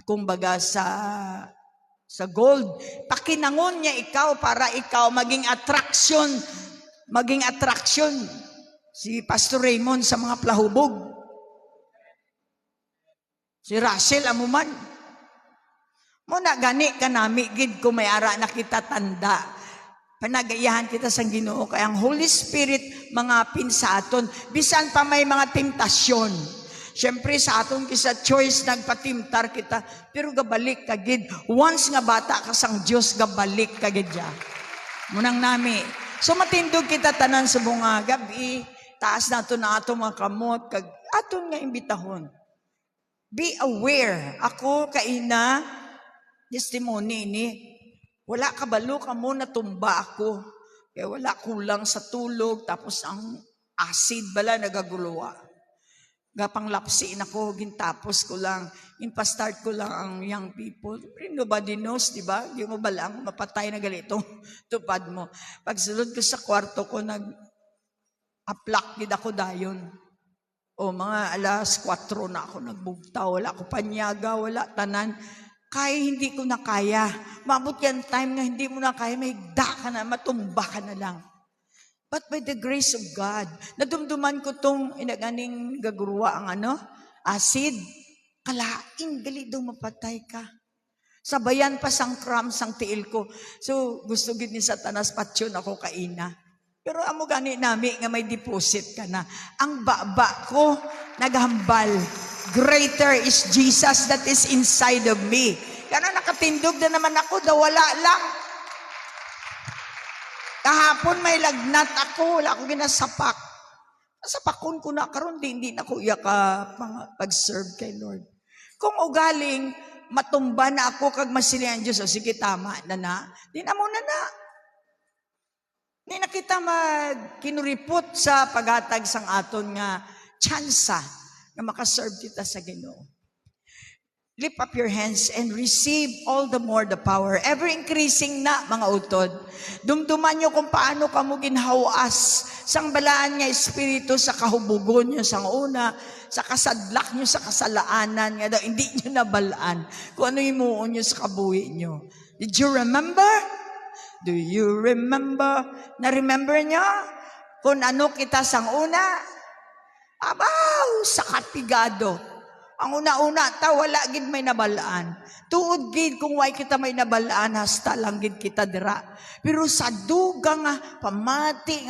kumbaga sa gold, pakinangon niya ikaw para ikaw maging attraction. Si Pastor Raymond sa mga plahubog. Si Russell amuman. Muna gani ka nami gid ko may ara na kita tanda. Panagayahan kita sa Ginoo kay ang Holy Spirit mga pinsaton bisan pa may mga temptasyon. Syempre sa aton kisa choice nagpatimtar kita pero gabalik ka gid. Once nga bata ka sang Dios gabalik ka gid ya. Munang nami. So matindog kita tanan sa bunga gabi. Taas nato na ato mga kamot kag aton nga imbitahon. Be aware. Ako kaina testimony ni wala kabalo ka mo natumba ako. Kaya wala kulang sa tulog tapos ang acid bala nagaguluwa. Gapang lapsiin ako, gintapos ko lang, impastart ko lang ang young people. Nobody knows, di ba? Di mo ba lang mapatay na galito tupad mo. Pagsulod ko sa kwarto ko, nag-aplak gid ako dayon. O mga 4:00 na ako nagbugtaw, wala ko panyaga, wala tanan. Kaya hindi ko na kaya. Maabot yan time nga hindi mo na kaya, may higda ka na, matumba ka na lang. But by the grace of God, nadumduman ko tong inaganing gaguruwa ang acid. Kalaing, gali daw mapatay ka. Sabayan pa sang cramps sang tiil ko. So, gusto gid ni Satanas patyon ako kaina. Pero amo gani nami nga may deposit ka na. Ang baba ko, naghambal. Greater is Jesus that is inside of me. Kaya nakatindog na naman ako, wala lang. Kahapon may lagnat ako, wala akong ginasapak. Sa pakon ko na karon hindi na ko iya ka pag-serve kay Lord. Kung ugaling matumba na ako kag masilihan Diyos, o sige tama na, di na muna na. Di na kita kinuripot sa paghatag sang aton nga tsansa nga makaserve kita sa Ginoo. Lift up your hands and receive all the more the power. Ever increasing na, mga utod. Dumduman nyo kung paano ka mo ginhawas sang balaan nga espiritu sa kahubugon nyo sang una, sa kasadlak nyo sa kasalaanan nga daw, hindi nyo nabalaan kung ano imuon nyo sa kabuhi nyo. Did you remember? Do you remember? Na-remember nyo? Kung ano kita sang una? Abaw, sa katigado. Ang una-una, wala gid may nabalaan. Tuod gid kung why kita may nabalaan, hasta lang gid kita dira. Pero sa duga nga, pamati.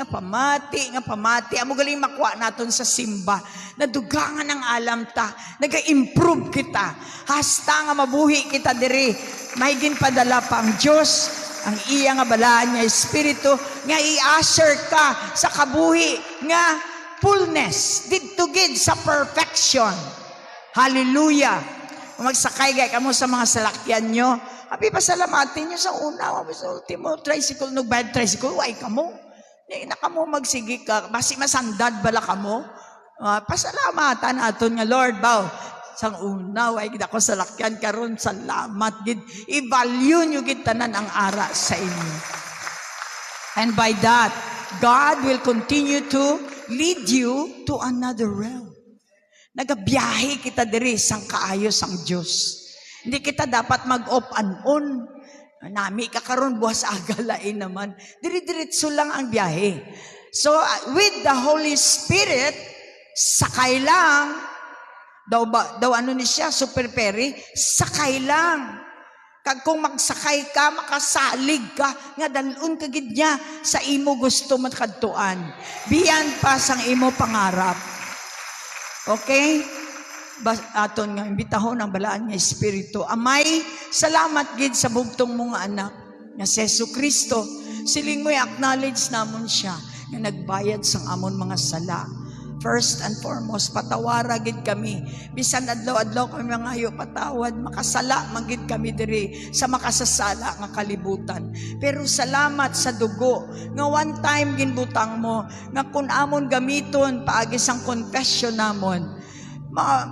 Amo galing makuha naton sa simba. Nadugangan ng alam ta. Naga-improve kita. Hasta nga mabuhi kita diri. Mahigin padala pa ang Diyos, ang iya nga balaan nga Espiritu, nga i-usher ka sa kabuhi, nga fullness, didto gid sa perfection. Hallelujah. Kung magsakay gaya kamo sa mga salakyan nyo, abi pasalamatin nyo sa una, sa ultimo, tricycle, no bad tricycle, why kamo? Hindi na kamo magsigi ka, basi masandad bala kamo. Pasalamatan aton nga Lord, baw, sang una, why gid ako salakyan karon, salamat gid. I-value nyo gid tanan ang ara sa inyo. And by that, God will continue to lead you to another realm. Nagabiyahe kita diri sang kaayo sang Diyos. Hindi kita dapat mag-off and on. Nami ka karon buwas agalain naman. Diri-diretso lang ang biyahe. So with the Holy Spirit, sakay lang. Daw ano ni siya, Super Perry, sakay lang. Kag kung magsakay ka, makasalig ka, nga dalun ka gid niya sa imo gusto makadtuan. Biyan pa sang imo pangarap. Okay? Aton nga imbitahon ang balaan nga Espiritu. Amay, salamat gid sa bugtong mga anak nga si Jesucristo. Siling mo i-acknowledge namon siya nga nagbayad sang amon mga sala. First and foremost, patawara gid kami. Bisan adlaw-adlaw kami mangayo patawad, makasala magid kami diri sa makasasala nga kalibutan. Pero salamat sa dugo nga one time ginbutang mo nga kun amon gamiton paagi sang confession namon.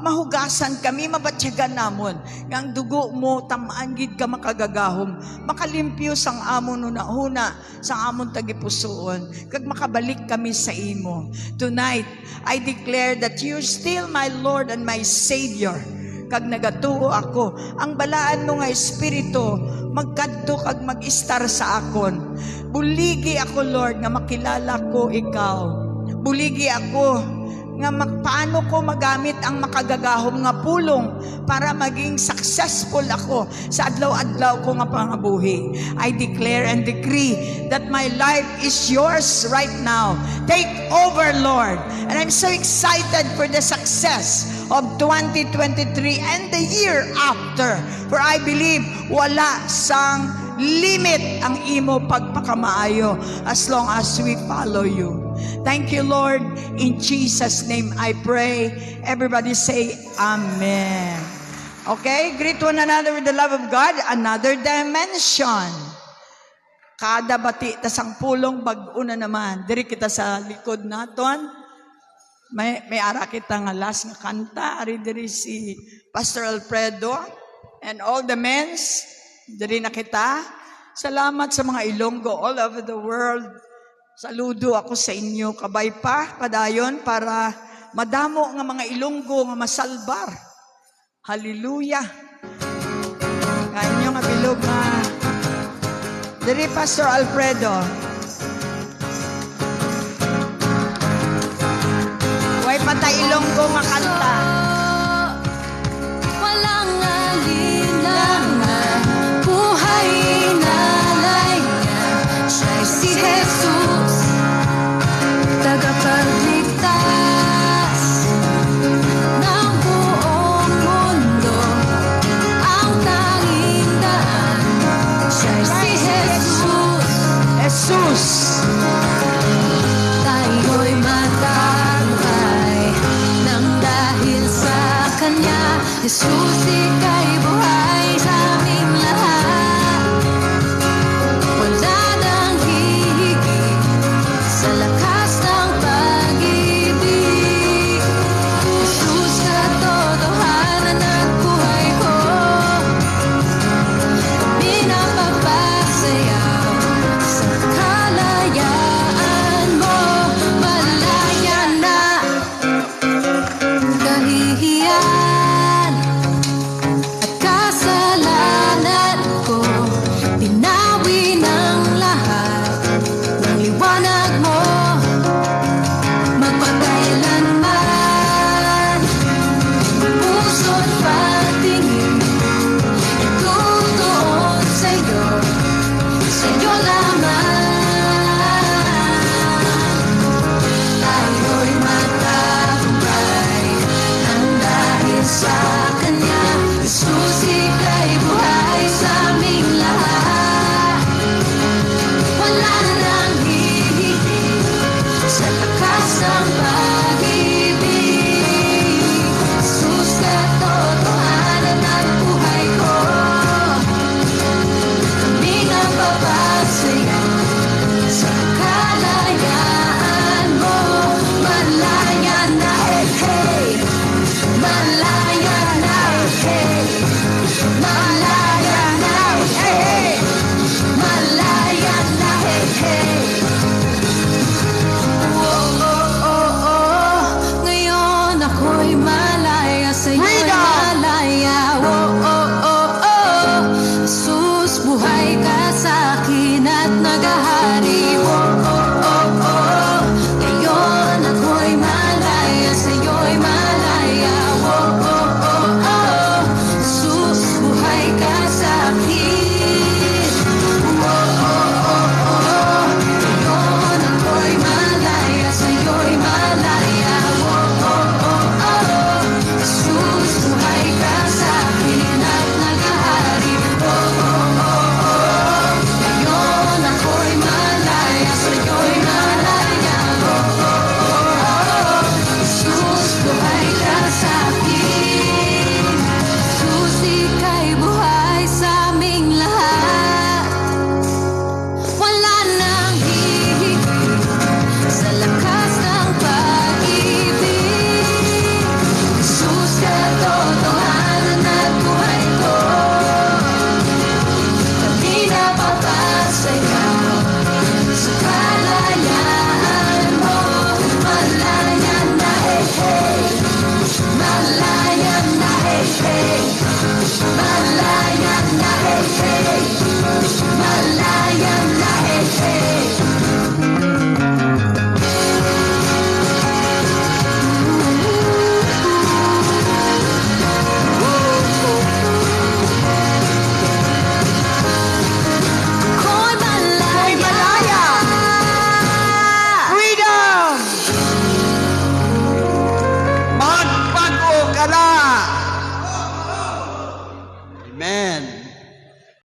Mahugasan kami, mabatyagan namon nga ang dugo mo tamaan gid ka makagagahom, makalimpyo sang amon una-una sang amon tagipusoon, kag makabalik kami sa imo. Tonight I declare that you're still my Lord and my Savior. Kag nagatuo ako, ang balaan mo nga Espiritu magkadto kag mag-istar sa akon. Buligi ako Lord nga makilala ko ikaw. Buligi ako nga paano ko magamit ang makagagahom nga pulong para maging successful ako sa adlaw-adlaw ko nga pangabuhi. I declare and decree that my life is yours right now. Take over, Lord. And I'm so excited for the success of 2023 and the year after. For I believe wala sang limit ang imo pagpakamaayo as long as we follow you. Thank you, Lord. In Jesus' name I pray. Everybody say Amen. Okay? Greet one another with the love of God. Another dimension. Kada bati tasang pulong bag-una naman. Diri kita sa likod naton. May ara kita nga last nga kanta. Ari diri si Pastor Alfredo and all the mens. Diri na kita. Salamat sa mga Ilonggo all over the world. Saludo ako sa inyo. Kabay pa, padayon, para madamo nga mga Ilonggo nga masalbar. Hallelujah. Kanyo nga bilog nga. Diri Pastor Alfredo. Way patay Ilonggo nga kanta. Walang alinlangan, buhay na layan, siya'y si Jesus, tagapagligtas ng buong mundo, ang tanging daan, siya'y si Jesus. Jesus. Tayo'y matalo Jesus, ika'y buhay sa aming lahat. Wala nang hihigit sa lakas ng pag-ibig. Jesus, katotohanan at buhay ko, pinapapasayaw sa kalayaan mo. Malaya na kahihiyan.